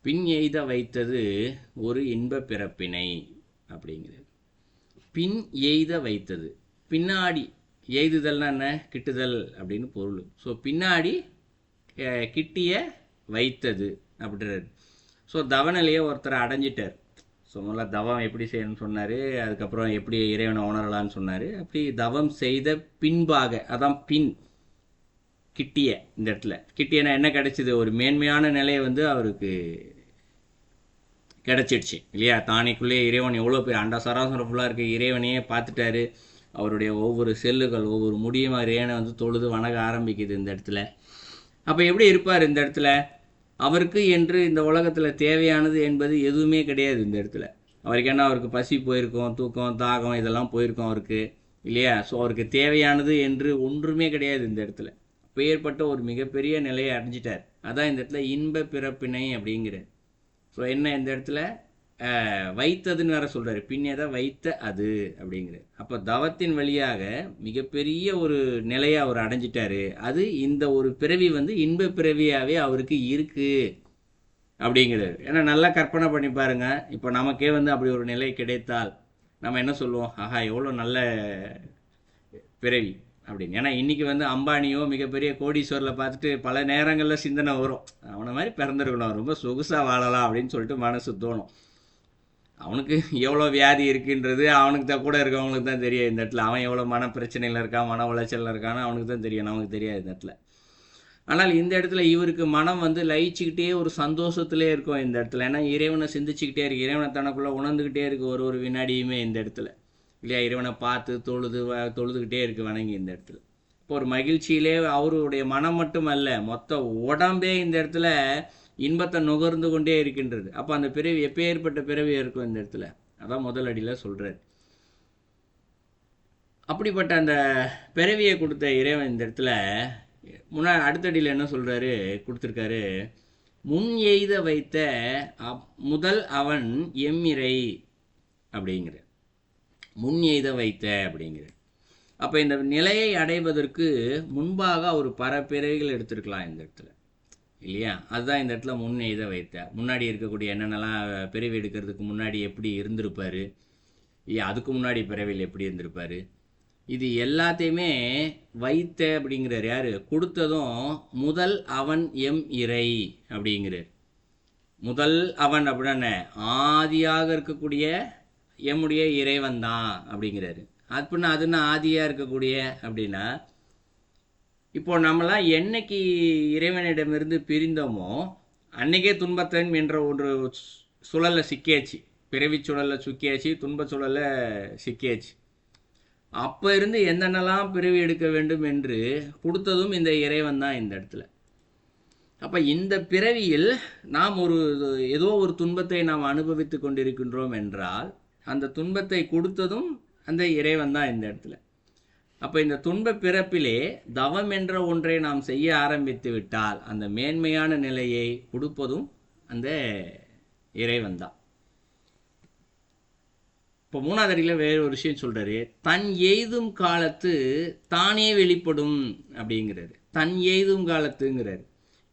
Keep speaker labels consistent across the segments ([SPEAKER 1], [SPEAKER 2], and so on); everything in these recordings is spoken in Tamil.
[SPEAKER 1] பின் எய்த வைத்தது ஒரு இன்ப பிறப்பினை அப்படிங்கிறது. பின் எய்த வைத்தது, பின்னாடி எய்துதல்னா என்ன, கிட்டுதல் அப்படின்னு பொருள். ஸோ பின்னாடி கிட்டிய வைத்தது அப்படின்றது. ஸோ தவநிலையை ஒருத்தர் அடைஞ்சிட்டார். ஸோ முதல்ல தவம் எப்படி செய்யணும்னு சொன்னார், அதுக்கப்புறம் எப்படி இறைவனை உணரலான்னு சொன்னார். அப்படி தவம் செய்த பின்பாக, அதான் பின் கிட்டிய. இந்த இடத்துல கிட்டியனா என்ன கிடைச்சிது, ஒரு மேன்மையான நிலையை வந்து அவருக்கு கிடச்சிடுச்சு இல்லையா. தானிக்குள்ளே இறைவன் எவ்வளோ பேர் அண்ட சராசரம் ஃபுல்லாக இருக்க இறைவனையே பார்த்துட்டாரு. அவருடைய ஒவ்வொரு செல்லுகள் ஒவ்வொரு முடியும் இறைவனை வந்து தொழுது வணங்க ஆரம்பிக்குது இந்த இடத்துல. அப்போ எப்படி இருப்பார் இந்த இடத்துல, அவருக்கு என்று இந்த உலகத்தில் தேவையானது என்பது எதுவுமே கிடையாது இந்த இடத்துல. அவருக்கு என்ன, அவருக்கு பசி போயிருக்கும், தூக்கம் தாகம் இதெல்லாம் போயிருக்கும் அவருக்கு இல்லையா. ஸோ அவருக்கு தேவையானது என்று ஒன்றுமே கிடையாது இந்த இடத்துல. அப்பேற்பட்ட ஒரு மிகப்பெரிய நிலையை அடைஞ்சிட்டார். அதான் இந்த இடத்துல இன்ப பிறப்பினை அப்படிங்கிற. ஸோ என்ன இந்த இடத்துல வைத்ததுன்னு வேற சொல்கிறாரு, பின்னே வைத்த அது அப்படிங்கிற. அப்போ தவத்தின் வழியாக மிகப்பெரிய ஒரு நிலையை அவர் அடைஞ்சிட்டாரு. அது இந்த ஒரு பிறவி வந்து இன்ப பிறவியாகவே அவருக்கு இருக்குது அப்படிங்கிறாரு. ஏன்னா நல்லா கற்பனை பண்ணி பாருங்க, இப்போ நமக்கே வந்து அப்படி ஒரு நிலை கிடைத்தால் நம்ம என்ன சொல்லுவோம், ஆஹா எவ்வளோ நல்ல பிறவி அப்படின்னு. ஏன்னா இன்றைக்கி வந்து அம்பானியோ மிகப்பெரிய கோடீஸ்வரில் பார்த்துட்டு பல நேரங்களில் சிந்தனை வரும், அவனை மாதிரி பிறந்திருக்கணும், ரொம்ப சொகுசாக வாழலாம் அப்படின்னு சொல்லிட்டு மனசு தோணும். அவனுக்கு எவ்வளோ வியாதி இருக்குன்றது அவனுக்கு தான், கூட இருக்கவங்களுக்கு தான் தெரியும் இந்த இடத்துல. அவன் எவ்வளோ மன பிரச்சனையில் இருக்கான், மன உளைச்சலில் இருக்கான்னு அவனுக்கு தான் தெரியும், நமக்கு தெரியாது இந்த இடத்துல. ஆனால் இந்த இடத்துல இவருக்கு மனம் வந்து லயிச்சுக்கிட்டே ஒரு சந்தோஷத்திலே இருக்கும் இந்த இடத்துல. ஏன்னா இறைவனை சிந்திச்சுக்கிட்டே இருக்கு, இறைவனை தனக்குள்ளே உணர்ந்துக்கிட்டே இருக்கு ஒரு ஒரு வினாடியுமே இந்த இடத்துல இல்லையா. இறைவனை பார்த்து தொழுதுகிட்டே இருக்கு வணங்கி இந்த இடத்துல. இப்போ ஒரு மகிழ்ச்சியிலே அவருடைய மனம் மட்டுமல்ல, மொத்த உடம்பே இந்த இடத்துல இன்பத்தை நுகர்ந்து கொண்டே இருக்கின்றது. அப்போ அந்த பிறவி எப்பேற்பட்ட பிறவி இருக்கும் இந்த இடத்துல, அதான் முதல் அடியில் சொல்கிறார். அப்படிப்பட்ட அந்த பிறவியை கொடுத்த இறைவன் இந்த இடத்துல அடுத்தடியில் என்ன சொல்கிறாரு, கொடுத்துருக்காரு, முன் எய்த வைத்த முதல் அவன் எம்மிறை அப்படிங்கிற. முன் எய்த வைத்த அப்படிங்கிற. அப்போ இந்த நிலையை அடைவதற்கு முன்பாக அவர் பல பிறவிகள் எடுத்திருக்கலாம் இந்த இடத்துல இல்லையா. அதுதான் இந்த இடத்துல முன் எய்த வைத்த. முன்னாடி இருக்கக்கூடிய என்னென்னலாம் பிறவி எடுக்கிறதுக்கு முன்னாடி எப்படி இருந்திருப்பார், அதுக்கு முன்னாடி பிறவியில் எப்படி இருந்திருப்பார், இது எல்லாத்தையுமே வைத்த அப்படிங்கிறார். யார் கொடுத்ததும் முதல் அவன் எம் இறை அப்படிங்கிறார். முதல் அவன் அப்படின்னா ஆதியாக இருக்கக்கூடிய எம்முடைய இறைவன் தான் அப்படிங்கிறாரு. அப்படின்னா அதுன்னா ஆதியாக இருக்கக்கூடிய அப்படின்னா, இப்போ நம்மளாம் என்னைக்கு இறைவனிடமிருந்து பிரிந்தோமோ அன்னைக்கே துன்பத்தன் என்ற ஒரு சுழலில் சிக்கியாச்சு, பிறவி சுழலில் சிக்கியாச்சு, துன்ப சுழலில் சிக்கியாச்சு. அப்போ இருந்து என்னென்னலாம் பிறவி எடுக்க வேண்டும் என்று கொடுத்ததும் இந்த இறைவன் தான் இந்த இடத்துல. அப்போ இந்த பிறவியில் நாம் ஏதோ ஒரு துன்பத்தை நாம் அனுபவித்து கொண்டிருக்கின்றோம் என்றால் அந்த துன்பத்தை கொடுத்ததும் அந்த இறைவன் தான் இந்த இடத்துல. அப்போ இந்த துன்ப பிறப்பிலே தவம் என்ற ஒன்றை நாம் செய்ய ஆரம்பித்து விட்டால் அந்த மேன்மையான நிலையை கொடுப்பதும் அந்த இறைவன் தான். இப்போ மூணாவது அடியில் வேறு ஒரு விஷயம் சொல்கிறாரு, தன் எய்தும் காலத்து தானே வெளிப்படும் அப்படிங்கிறாரு. தன் எய்தும் காலத்துங்கிறாரு.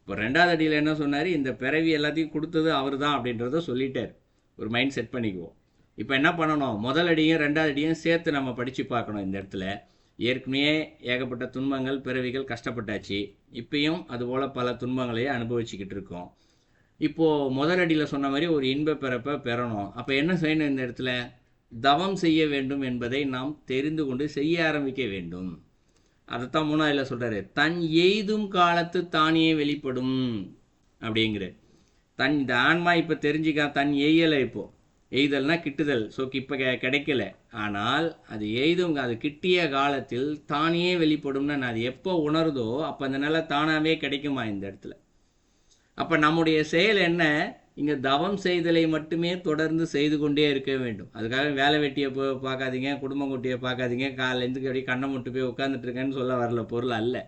[SPEAKER 1] இப்போ ரெண்டாவது அடியில் என்ன சொன்னார், இந்த பிறவி எல்லாத்தையும் கொடுத்தது அவர் தான் அப்படின்றத சொல்லிட்டார். ஒரு மைண்ட் செட் பண்ணிக்குவோம். இப்போ என்ன பண்ணணும், முதல் அடியும் ரெண்டாவது அடியும் சேர்த்து நம்ம படித்து பார்க்கணும். இந்த இடத்துல ஏற்கனவே ஏகப்பட்ட துன்பங்கள் பிறவிகள் கஷ்டப்பட்டாச்சு, இப்பயும் அதுபோல் பல துன்பங்களையே அனுபவிச்சுக்கிட்டு இருக்கோம். இப்போது முதல் அடியில் சொன்ன மாதிரி ஒரு இன்ப பிறப்பை பெறணும். அப்போ என்ன செய்யணும், இந்த இடத்துல தவம் செய்ய வேண்டும் என்பதை நாம் தெரிந்து கொண்டு செய்ய ஆரம்பிக்க வேண்டும். அதைத்தான் மூணாவதுல சொல்கிறாரு, தன் எய்தும் காலத்து தானே வெளிப்படும் அப்படிங்கிற. இந்த ஆன்மா இப்போ தெரிஞ்சிக்க தன் எய்யலை, இப்போது எய்தல்னா கிட்டுதல். ஸோ இப்போ கிடைக்கல, ஆனால் அது எய்தும், அது கிட்டிய காலத்தில் தானே வெளிப்படும்னா அது எப்போ உணருதோ அப்போ அந்த நிலை தானாகவே கிடைக்குமா இந்த இடத்துல. அப்போ நம்முடைய செயல் என்ன, இங்கே தவம் செய்தலை மட்டுமே தொடர்ந்து செய்து கொண்டே இருக்க வேண்டும். அதுக்காக வேலை வெட்டியை போய் பார்க்காதீங்க, குடும்பம் குட்டியை பார்க்காதீங்க, காலையிலேருந்து அப்படியே கண்ணை முட்டு போய் உட்காந்துட்டு இருக்கேன்னு சொல்ல வரல பொருள் அல்ல.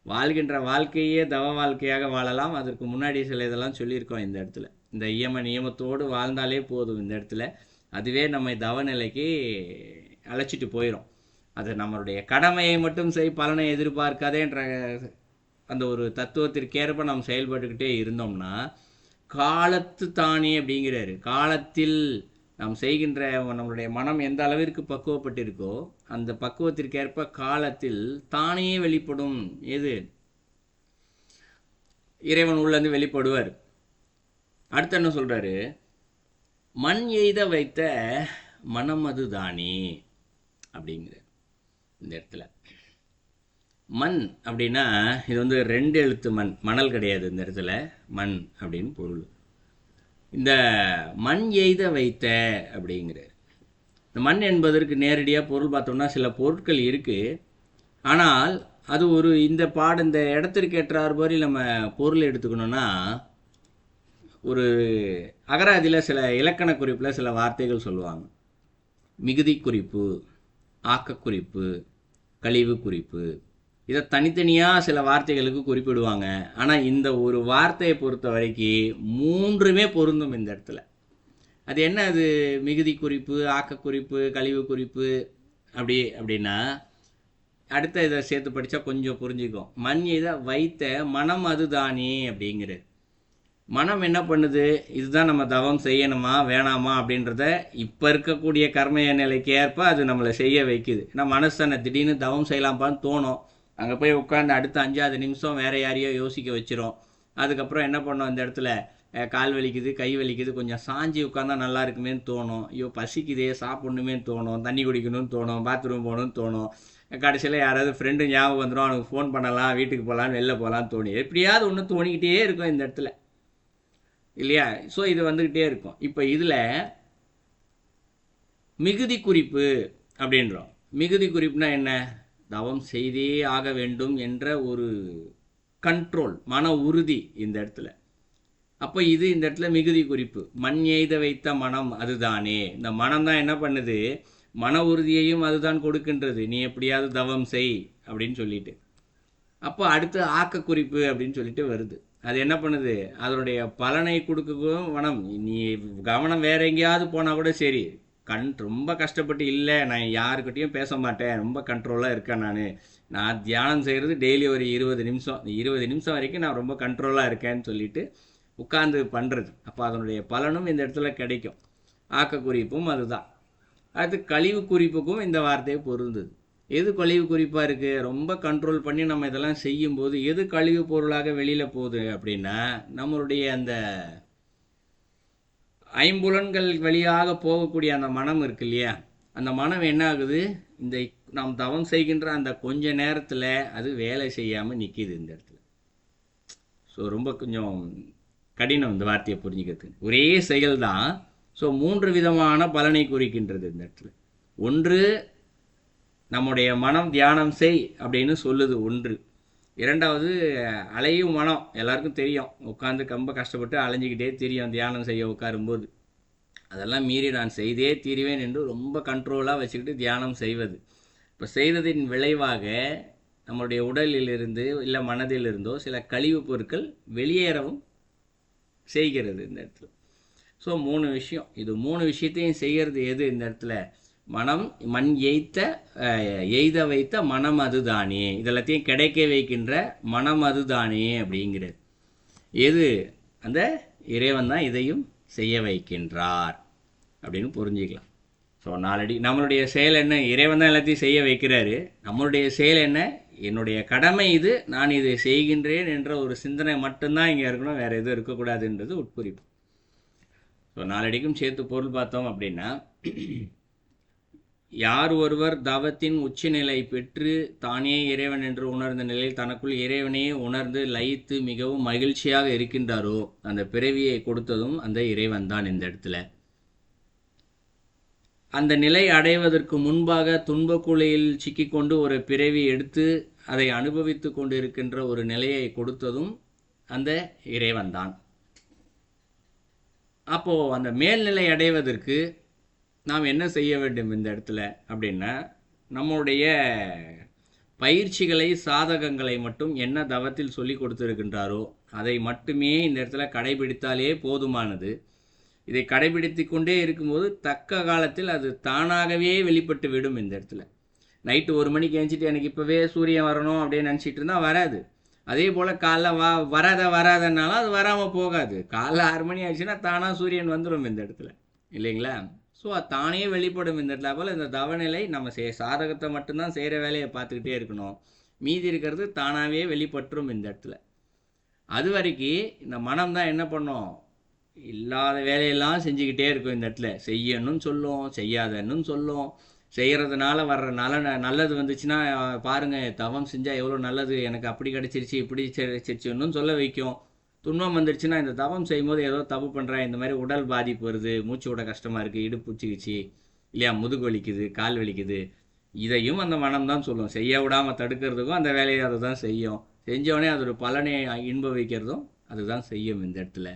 [SPEAKER 1] வாழ்கின்ற வாழ்க்கையே தவ வாழ்க்கையாக வாழலாம். அதற்கு முன்னாடி சில இதெல்லாம் சொல்லியிருக்கோம் இந்த இடத்துல. இந்த நியமத்தோடு வாழ்ந்தாலே போதும் இந்த இடத்துல, அதுவே நம்மை தவநிலைக்கு அழைச்சிட்டு போயிடும். அது நம்மளுடைய கடமையை மட்டும் பலனை எதிர்பார்க்காதேன்ற அந்த ஒரு தத்துவத்திற்கேற்ப நாம் செயல்பட்டுக்கிட்டே இருந்தோம்னா காலத்து தானே அப்படிங்கிறாரு. காலத்தில் நாம் செய்கின்ற நம்மளுடைய மனம் எந்த அளவிற்கு பக்குவப்பட்டிருக்கோ அந்த பக்குவத்திற்கேற்ப காலத்தில் தானே வெளிப்படும். எது? இறைவன் உள்ளேருந்து வெளிப்படுவார். அடுத்து என்ன சொல்றாரு? மண் எய்த வைத்த மனம் அது தானே அப்படிங்கிற இந்த இடத்துல. மண் அப்படின்னா இது வந்து 2 எழுத்து மண், மணல் கிடையாது இந்த இடத்துல. மண் அப்படின்னு பொருள். இந்த மண் எய்த வைத்த அப்படிங்கிற இந்த மண் என்பதற்கு நேரடியாக பொருள் பார்த்தோம்னா சில பொருட்கள் இருக்குது. ஆனால் அது ஒரு இந்த இடத்திற்கு ஏற்றார் மாதிரி நம்ம பொருள் எடுத்துக்கணும்னா ஒரு அகராதியில் சில இலக்கண குறிப்பில் சில வார்த்தைகள் சொல்லுவாங்க. மிகுதி குறிப்பு, ஆக்க குறிப்பு, கழிவு குறிப்பு. இதை தனித்தனியாக சில வார்த்தைகளுக்கு குறிப்பிடுவாங்க. ஆனால் இந்த ஒரு வார்த்தையை பொறுத்த வரைக்கும் 3மே பொருந்தும் இந்த இடத்துல. அது என்ன? அது மிகுதி குறிப்பு, ஆக்க குறிப்பு, கழிவு குறிப்பு அப்படின்னா அடுத்த இதை சேர்த்து படித்தா கொஞ்சம் புரிஞ்சுக்கும். மண் இதை வைத்த மனம் அதுதானே அப்படிங்கிற மனம் என்ன பண்ணுது? இதுதான் நம்ம தவம் செய்யணுமா வேணாமா அப்படின்றத இப்போ இருக்கக்கூடிய கர்ம நிலைக்கு ஏற்ப அது நம்மளை செய்ய வைக்குது. ஏன்னா மனசு தானே, திடீர்னு தவம் செய்யலாம்ப்பான்னு தோணும். அங்கே போய் உட்காந்து அடுத்த 5வது நிமிஷம் வேற யாரையோ யோசிக்க வச்சிரும். அதுக்கப்புறம் என்ன பண்ணோம்? இந்த இடத்துல கால் வலிக்குது, கை வலிக்குது, கொஞ்சம் சாஞ்சி உட்காந்தா நல்லா இருக்குமேன்னு தோணும். ஐயோ பசிக்குதே, சாப்பிடணுமேன்னு தோணும், தண்ணி குடிக்கணும்னு தோணும், பாத்ரூம் போகணும்னு தோணும். கடைசியில் யாராவது ஃப்ரெண்டு ஞாபகம் வந்துடும், அவனுக்கு ஃபோன் பண்ணலாம், வீட்டுக்கு போகலான்னு, வெளில போகலான்னு தோணி எப்படியாவது ஒன்று தோணிக்கிட்டே இருக்கும் இந்த இடத்துல இல்லையா? ஸோ இது வந்துக்கிட்டே இருக்கும். இப்போ இதில் மிகுதி குறிப்பு அப்படின்றோம். மிகுதி குறிப்புனா என்ன? தவம் செய்தே ஆக வேண்டும் என்ற ஒரு கண்ட்ரோல், மன உறுதி இந்த இடத்துல. அப்போ இது இந்த இடத்துல மிகுதி குறிப்பு. மண் எய்த வைத்த மனம் அதுதானே. இந்த மனம் தான் என்ன பண்ணுது? மன உறுதியையும் அதுதான் கொடுக்கின்றது. நீ எப்படியாவது தவம் செய் அப்படின்னு சொல்லிட்டு. அப்போ அடுத்து ஆக்க குறிப்பு அப்படின்னு சொல்லிட்டு வருது. அது என்ன பண்ணுது? அதனுடைய பலனை கொடுக்கவும் மனம். நீ கவனம் வேற எங்கேயாவது போனால் கூட சரி, ரொம்ப கஷ்டப்பட்டு இல்லை, நான் யாருக்கிட்டையும் பேச மாட்டேன், ரொம்ப கண்ட்ரோலாக இருக்கேன், நான் தியானம் செய்கிறது டெய்லி ஒரு 20 நிமிஷம், 20 நிமிஷம் வரைக்கும் நான் ரொம்ப கண்ட்ரோலாக இருக்கேன்னு சொல்லிட்டு உட்கார்ந்து பண்ணுறது. அப்போ அதனுடைய பலனும் இந்த இடத்துல கிடைக்கும். ஆக்க குறிப்பும் அதுதான். அது கழிவு குறிப்புக்கும் இந்த வார்த்தையை பொருந்தது. எது கழிவு குறிப்பாக இருக்குது? ரொம்ப கண்ட்ரோல் பண்ணி நம்ம இதெல்லாம் செய்யும்போது எது கழிவு பொருளாக வெளியில் போகுது அப்படின்னா, நம்மளுடைய அந்த ஐம்புலன்கள் வழியாக போகக்கூடிய அந்த மனம் இருக்கு இல்லையா? அந்த மனம் என்ன ஆகுது? இந்த நாம் தவம் செய்கின்ற அந்த கொஞ்ச நேரத்தில் அது வேலை செய்யாமல் நிற்கிது இந்த இடத்துல. ஸோ ரொம்ப கொஞ்சம் கடினம் இந்த வார்த்தையை புரிஞ்சுக்கிறதுக்கு. ஒரே செயல் தான். ஸோ 3 விதமான பலனை குறிக்கின்றது இந்த இடத்துல. ஒன்று, நம்முடைய மனம் தியானம் செய் அப்படின்னு சொல்லுது ஒன்று. இரண்டாவது, அலையும் மனம். எல்லாருக்கும் தெரியும், உட்காந்து ரொம்ப கஷ்டப்பட்டு அலைஞ்சிக்கிட்டே தெரியும் தியானம் செய்ய உட்காரும்போது. அதெல்லாம் மீறி நான் செய்தே தீருவேன் என்று ரொம்ப கண்ட்ரோலாக வச்சுக்கிட்டு தியானம் செய்வது. இப்போ செய்ததின் விளைவாக நம்மளுடைய உடலிலிருந்து இல்லை மனதிலிருந்தோ சில கழிவு பொருட்கள் வெளியேறவும் செய்கிறது இந்த இடத்துல. ஸோ 3 விஷயம். இது 3 விஷயத்தையும் செய்கிறது எது இந்த இடத்துல? மனம். மண் எய்த வைத்த மனம் அதுதானே. இதெல்லாத்தையும் கிடைக்க வைக்கின்ற மனம் அதுதானே அப்படிங்கிறது எது? அந்த இறைவன் தான் இதையும் செய்ய வைக்கின்றார் அப்படின்னு புரிஞ்சுக்கலாம். ஸோ நாளடி நம்மளுடைய செயல் என்ன? இறைவன் தான் எல்லாத்தையும் செய்ய வைக்கிறாரு. நம்மளுடைய செயல் என்ன? என்னுடைய கடமை இது, நான் இதை செய்கின்றேன் என்ற ஒரு சிந்தனை மட்டும்தான் இங்கே இருக்கணும், வேறு எதுவும் இருக்கக்கூடாதுன்றது உட்குறிப்பு. ஸோ நாளடிக்கும் சேர்த்து பொருள் பார்த்தோம் அப்படின்னா, யார் ஒருவர் தவத்தின் உச்சநிலை பெற்று தானே இறைவன் என்று உணர்ந்த நிலையில் தனக்குள் இறைவனையே உணர்ந்து லயித்து மிகவும் மகிழ்ச்சியாக இருக்கின்றாரோ அந்த பிறவியை கொடுத்ததும் அந்த இறைவன் தான் இந்த இடத்துல. அந்த நிலை அடைவதற்கு முன்பாக துன்பக்குழியில் சிக்கிக்கொண்டு ஒரு பிறவி எடுத்து அதை அனுபவித்து கொண்டு இருக்கின்ற ஒரு நிலையை கொடுத்ததும் அந்த இறைவன் தான். அப்போ அந்த மேல்நிலை அடைவதற்கு நாம் என்ன செய்ய வேண்டும் இந்த இடத்துல அப்படின்னா, நம்முடைய பயிற்சிகளை சாதகங்களை மட்டும் என்ன தவத்தில் சொல்லி கொடுத்துருக்கின்றாரோ அதை மட்டுமே இந்த இடத்துல கடைபிடித்தாலே போதுமானது. இதை கடைபிடித்து கொண்டே இருக்கும்போது தக்க காலத்தில் அது தானாகவே வெளிப்பட்டு விடும் இந்த இடத்துல. நைட்டு 1 மணிக்கு எழுந்திட்டு எனக்கு இப்போவே சூரியன் வரணும் அப்படின்னு நினச்சிட்டு இருந்தால் வராது. அதே போல் காலைல வராதனாலும் அது வராமல் போகாது. காலைல 6 மணி ஆயிடுச்சுன்னா தானாக சூரியன் வந்துடும் இந்த இடத்துல, இல்லைங்களா? ஸோ அது தானே வெளிப்படும் இந்த இடத்துல. போல் இந்த தவநிலை நம்ம சாதகத்தை மட்டும்தான் செய்கிற வேலையை பார்த்துக்கிட்டே இருக்கணும். மீதி இருக்கிறது தானாகவே வெளிப்பற்றும் இந்த இடத்துல. அது வரைக்கும் இந்த மனம் தான் என்ன பண்ணும், இல்லாத வேலையெல்லாம் செஞ்சுக்கிட்டே இருக்கும் இந்த இடத்துல. செய்யணும்னு சொல்லும், செய்யாதன்னு சொல்லும். செய்கிறதுனால வர்ற நல்லது வந்துச்சுன்னா பாருங்கள் தவம் செஞ்சால் எவ்வளோ நல்லது, எனக்கு அப்படி கிடச்சிருச்சு இப்படி கிடச்சிருச்சுன்னு சொல்ல வைக்கும். துன்பம் வந்துருச்சுன்னா இந்த தவம் செய்யும்போது ஏதோ தப்பு பண்ணுறேன், இந்த மாதிரி உடல் பாதிப்பு வருது, மூச்சு விட கஷ்டமாக இருக்குது, இடுப்பு பிடிச்சிக்கிச்சு இல்லையா, முதுகு வலிக்குது, கால் வலிக்குது, இதையும் அந்த மனம் தான் சொல்லும். செய்ய விடாமல் தடுக்கிறதுக்கும் அந்த வேலையை அதை தான் செய்யும். செஞ்சோடனே அதோட பலனை இன்பவிக்கிறதும் அதுதான் செய்யும் இந்த இடத்துல.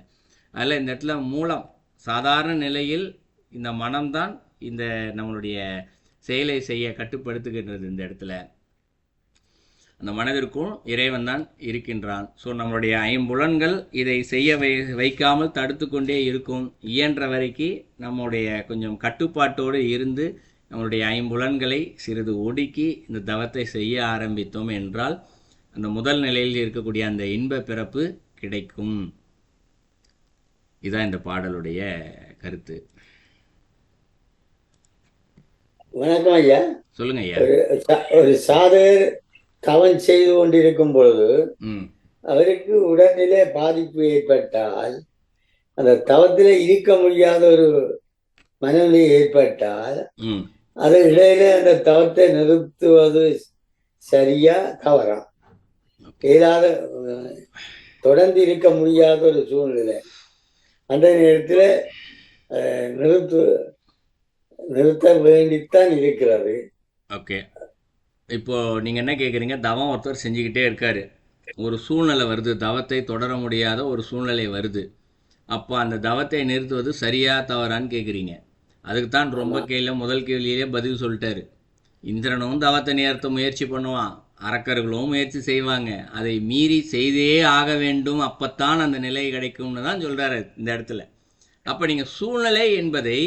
[SPEAKER 1] அதில் இந்த இடத்துல மூலம் சாதாரண நிலையில் இந்த மனம்தான் இந்த நம்மளுடைய செயலை செய்ய கட்டுப்படுத்துகின்றது. இந்த இடத்துல அந்த மனதிற்கும் இறைவன் தான் இருக்கின்றான். ஸோ நம்மளுடைய ஐம்புலன்கள் இதை செய்ய வைக்காமல் தடுத்து கொண்டே இருக்கும். இயன்ற வரைக்கும் நம்முடைய கொஞ்சம் கட்டுப்பாட்டோடு இருந்து நம்மளுடைய ஐம்புலன்களை சிறிது ஒடுக்கி இந்த தவத்தை செய்ய ஆரம்பித்தோம் என்றால் அந்த முதல் நிலையில் இருக்கக்கூடிய அந்த இன்ப பிறப்பு கிடைக்கும். இதுதான் இந்த பாடலுடைய கருத்து.
[SPEAKER 2] வணக்கம் ஐயா.
[SPEAKER 1] சொல்லுங்க ஐயா.
[SPEAKER 2] ஒரு சாதகர் தவம் செய்து கொண்டிருக்கும் பொழுது அவருக்கு உடல்நிலை பாதிப்பு ஏற்பட்டால், அந்த தவத்தில இருக்க முடியாத ஒரு மனநிலை ஏற்பட்டால் அது இடையில அந்த தவத்தை நிறுத்துவது சரியா தவறா? ஏதாவது தொடர்ந்து இருக்க முடியாத ஒரு சூழ்நிலை, அந்த நேரத்தில் நிறுத்த வேண்டித்தான் இருக்கிறது.
[SPEAKER 1] ஓகே, இப்போ நீங்க என்ன கேட்குறீங்க, தவம் ஒருத்தர் செஞ்சுக்கிட்டே இருக்காரு, ஒரு சூழ்நிலை வருது, தவத்தை தொடர முடியாத ஒரு சூழ்நிலை வருது, அப்போ அந்த தவத்தை நிறுத்துவது சரியா தவறான்னு கேட்குறீங்க. அதுக்கு தான் ரொம்ப முதல் கேள்வியிலே பதில் சொல்லிட்டாரு. இந்திரனும் தவத்தை நிறுத்த முயற்சி பண்ணுவான், அரக்கர்களும் முயற்சி செய்வாங்க, அதை மீறி செய்தே ஆக வேண்டும், அப்பத்தான் அந்த நிலை கிடைக்கும்னு தான் சொல்றாரு இந்த இடத்துல. அப்போ நீங்கள் சூழ்நிலை என்பதை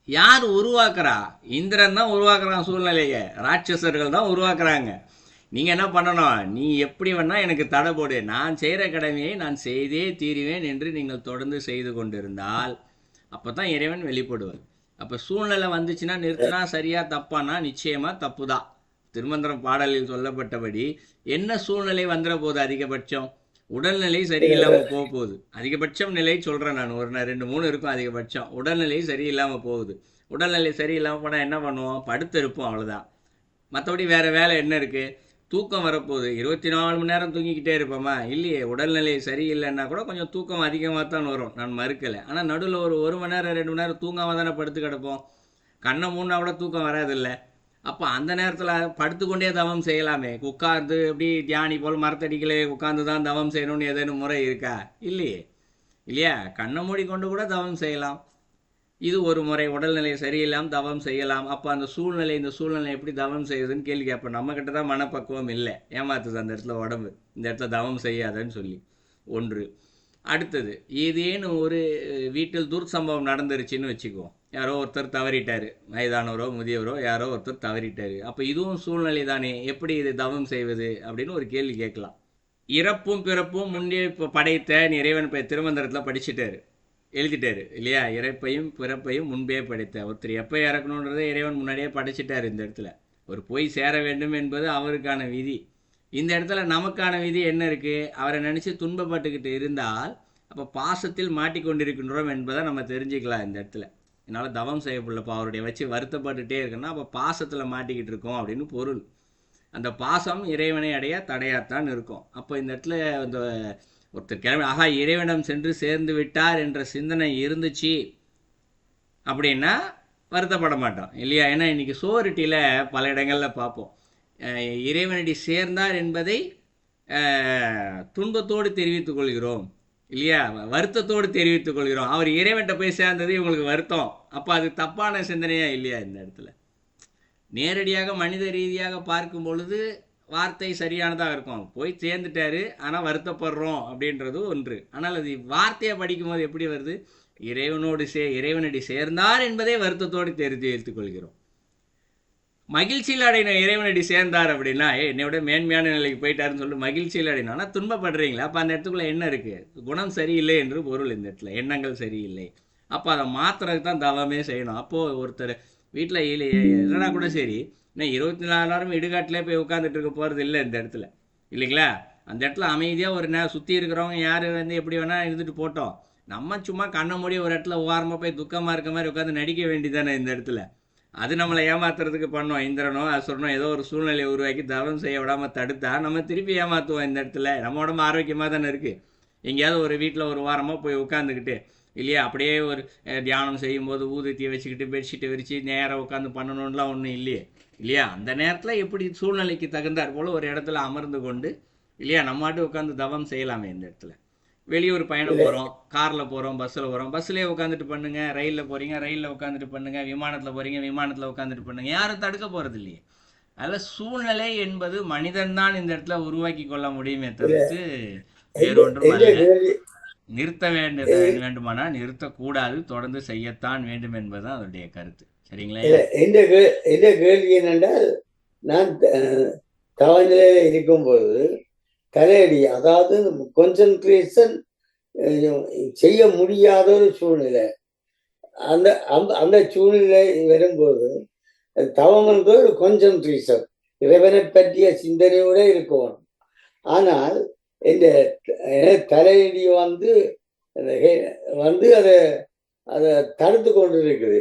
[SPEAKER 1] யார் உருவாக்குறா? இந்திரன் தான் உருவாக்குறான் சூழ்நிலையை, ராட்சசர்கள் தான் உருவாக்குறாங்க. நீங்கள் என்ன பண்ணணும், நீ எப்படி வேணா எனக்கு தடை போடு, நான் செய்கிற கடமையை நான் செய்தே தீருவேன் என்று நீங்கள் தொடர்ந்து செய்து கொண்டிருந்தால் அப்போ தான் இறைவன் வெளிப்படுவார். அப்போ சூழ்நிலை வந்துச்சுன்னா நிறுத்தினா சரியா தப்பானா நிச்சயமாக தப்பு தான். திருமந்திரம் பாடலில் சொல்லப்பட்டபடி என்ன சூழ்நிலை வந்துட போகுது, அதிகபட்சம் உடல்நிலை சரியில்லாமல் போக போகுது. அதிகபட்சம் நிலை சொல்கிறேன் நான், ஒரு 2-3 இருக்கும் அதிகபட்சம். உடல்நிலை சரியில்லாமல் போகுது. உடல்நிலை சரியில்லாமல் போனால் என்ன பண்ணுவோம், படுத்து இருப்போம், அவ்வளோதான். மற்றபடி வேறு வேலை என்ன இருக்குது? தூக்கம் வரப்போகுது, 24 மணி நேரம் தூங்கிக்கிட்டே இருப்போமா? இல்லையே. உடல்நிலை சரியில்லைன்னா கூட கொஞ்சம் தூக்கம் அதிகமாக தான் வரும், நான் மறுக்கலை. ஆனால் நடுவில் ஒரு 1 மணி நேரம் 2 மணி நேரம் தூங்காமல் தானே படுத்து கிடப்போம். கண்ணை மூணா கூட தூக்கம் வராதில்லை. அப்போ அந்த நேரத்தில் படுத்துக்கொண்டே தவம் செய்யலாமே. உட்கார்ந்து அப்படி தியானி போல் மரத்தடிக்கலே உட்கார்ந்து தான் தவம் செய்யணும்னு ஏதேனும் முறை இருக்கா? இல்லையே, இல்லையா? கண்ணை மூடிக்கொண்டு கூட தவம் செய்யலாம். இது ஒரு முறை. உடல்நிலை சரியில்லாமல் தவம் செய்யலாம். அப்போ அந்த சூழ்நிலை, இந்த சூழ்நிலை எப்படி தவம் செய்யுதுன்னு கேள்வி கேட்போம். நம்மக்கிட்ட தான் மனப்பக்குவம் இல்லை, ஏமாத்துது அந்த இடத்துல உடம்பு, இந்த இடத்துல தவம் செய்யாதன்னு சொல்லி. ஒன்று. அடுத்தது, ஏதேனும் ஒரு வீட்டில் துர்சம்பவம் நடந்துருச்சுன்னு வச்சுக்குவோம். யாரோ ஒருத்தர் தவறிட்டார், வயதானவரோ முதியவரோ யாரோ ஒருத்தர் தவறிட்டார். அப்போ இதுவும் சூழ்நிலை தானே, எப்படி இது தவம் செய்வது அப்படின்னு ஒரு கேள்வி கேட்கலாம். இறப்பும் பிறப்பும் முன்னே படைத்த இறைவன் திருமந்திரத்தில் படிச்சுட்டாரு, எழுதிட்டாரு இல்லையா? இறப்பையும் பிறப்பையும் முன்பே படைத்த ஒருத்தர் எப்போ இறக்கணுன்றதை இறைவன் முன்னாடியே படைச்சிட்டார். இந்த இடத்துல ஒரு போய் சேர வேண்டும் என்பது அவருக்கான விதி. இந்த இடத்துல நமக்கான விதி என்ன இருக்குது? அவரை நினச்சி துன்பப்பட்டுக்கிட்டு இருந்தால் அப்போ பாசத்தில் மாட்டிக்கொண்டிருக்கின்றோம் என்பதை நம்ம தெரிஞ்சுக்கலாம். இந்த இடத்துல என்னால் தவம் செய்யப்படலப்பா, அவருடைய வச்சு வருத்தப்பட்டுட்டே இருக்குன்னா அப்போ பாசத்தில் மாட்டிக்கிட்டு இருக்கோம் அப்படின்னு பொருள். அந்த பாசம் இறைவனை அடைய தடையாத்தான் இருக்கும். அப்போ இந்த இடத்துல இந்த ஒருத்தர் கிளம்பி ஆகா இறைவனிடம் சென்று சேர்ந்து விட்டார் என்ற சிந்தனை இருந்துச்சு அப்படின்னா வருத்தப்பட மாட்டோம் இல்லையா? ஏன்னா இன்றைக்கி சோரிட்டியில் பல இடங்களில் பார்ப்போம், இறைவனடி சேர்ந்தார் என்பதை துன்பத்தோடு தெரிவித்துக் கொள்கிறோம் இல்லையா, வருத்தத்தோடு தெரிவித்துக் கொள்கிறோம். அவர் இறைவன்கிட்ட போய் சேர்ந்தது இவங்களுக்கு வருத்தம். அப்போ அது தப்பான சிந்தனையா இல்லையா? இந்த இடத்துல நேரடியாக மனித ரீதியாக பார்க்கும் பொழுது வார்த்தை சரியானதாக இருக்கும், போய் சேர்ந்துட்டாரு ஆனால் வருத்தப்படுறோம் அப்படின்றது ஒன்று. ஆனால் அது வார்த்தையை படிக்கும்போது எப்படி வருது, இறைவனடி சேர்ந்தார் என்பதை வருத்தத்தோடு தெரிவித்துக் கொள்கிறோம். மகிழ்ச்சியில் அடையின இறைவனடி சேர்ந்தார் அப்படின்னா என்னை விட மேன்மையான நிலைக்கு போயிட்டாருன்னு சொல்லி மகிழ்ச்சியில் அடையணும். ஆனால் துன்பப்படுறீங்களா? அப்போ அந்த இடத்துக்குள்ள என்ன இருக்குது? குணம் சரியில்லை என்று பொருள். இந்த இடத்துல எண்ணங்கள் சரியில்லை. அப்போ அதை மாத்துறதுக்கு தான் தவமே செய்யணும். அப்போது ஒருத்தர் வீட்டில் இல்லைனா கூட சரி, இன்னும் 24 நேரம் இடுகாட்டிலே போய் உட்காந்துட்டு இருக்க போகிறது இல்லை இந்த இடத்துல, இல்லைங்களா? அந்த இடத்துல அமைதியாக ஒரு சுற்றி இருக்கிறவங்க யார் எப்படி வேணால் இருந்துட்டு போட்டோம். நம்ம சும்மா கண்ணை மூடி ஒரு இடத்துல ஓரமாக போய் துக்கமாக இருக்க மாதிரி உட்காந்து நடிக்க வேண்டியதானே இந்த இடத்துல. அது நம்மளை ஏமாத்துறதுக்கு பண்ணோம். இந்திரனோ அசுரனோ ஏதோ ஒரு சூழ்நிலையை உருவாக்கி தவம் செய்ய விடாமல் தடுத்தா நம்ம திருப்பி ஏமாற்றுவோம் இந்த இடத்துல. நம்ம உடம்பு ஆரோக்கியமாக தானே இருக்குது. எங்கேயாவது ஒரு வீட்டில் ஒரு வாரமாக போய் உட்காந்துக்கிட்டு இல்லையா, அப்படியே ஒரு தியானம் செய்யும்போது ஊதுத்தியை வச்சுக்கிட்டு பெட்ஷீட்டை விரித்து நேராக உட்காந்து பண்ணணும்லாம் ஒன்றும் இல்லையே, இல்லையா? அந்த நேரத்தில் எப்படி சூழ்நிலைக்கு தகுந்தாற் போல் ஒரு இடத்துல அமர்ந்து கொண்டு இல்லையா நம்மாட்டு உட்காந்து தவம் செய்யலாமே இந்த இடத்துல. வெளியூர் பயணம் போகிறோம், காரில் போகிறோம், பஸ்ஸில் போகிறோம், பஸ்ஸிலே உட்காந்துட்டு பண்ணுங்க. ரயிலில் போகிறீங்க, ரயிலில் உட்காந்துட்டு பண்ணுங்க. விமானத்தில் போகிறீங்க, விமானத்தில் உட்காந்துட்டு பண்ணுங்க. யாரும் தடுக்க போகிறது இல்லையே. அதில் சூழ்நிலை என்பது மனிதன் தான் இந்த இடத்துல உருவாக்கி கொள்ள முடியுமே தவிர்த்து வேறொன்றும் அல்ல. நிறுத்த வேண்டுமானால் நிறுத்தக்கூடாது, தொடர்ந்து செய்யத்தான் வேண்டும் என்பதுதான் அதனுடைய கருத்து. சரிங்களா?
[SPEAKER 2] என்ன கேள்வி என்னென்றால், நான் தவநிலையில் இருக்கும்போது தலையடி, அதாவது கான்சென்ட்ரேஷன் செய்ய முடியாத ஒரு சூழ்நிலை, அந்த அந்த சூழ்நிலை வரும்போது தவம் என்பது ஒரு கான்சென்ட்ரேஷன், இறைவனை பற்றிய சிந்தனையோட இருக்கும். ஆனால் இந்த தலையடி வந்து அதை தடுத்து கொண்டு இருக்குது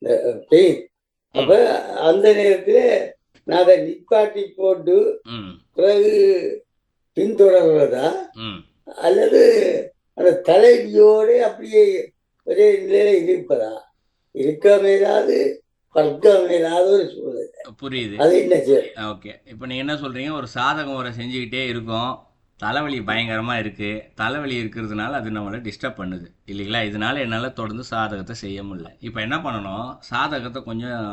[SPEAKER 2] இந்த பெயின். அப்ப அந்த நேரத்தில் நான் அதை நிப்பாட்டி போட்டு பிறகு பின்தொடர்றதா அல்லது அந்த தலைவியோட அப்படியே ஒரே நிலையில இருப்பதா, இருக்க மேலாது பறக்க மேலாத ஒரு சூழ்நிலை.
[SPEAKER 1] புரியுது.
[SPEAKER 2] அது என்ன செய்ய?
[SPEAKER 1] ஓகே, இப்போ நீங்க என்ன சொல்றீங்க, ஒரு சாதகம் முறை செஞ்சுக்கிட்டே இருக்கும், தலைவலி பயங்கரமா இருக்கு, தலைவலி இருக்கிறதுனால அது நம்மளை டிஸ்டர்ப் பண்ணுது இல்லைங்களா? இதனால என்னால் தொடர்ந்து சாதகத்தை செய்ய முடியல. இப்போ என்ன பண்ணணும், சாதகத்தை கொஞ்சம்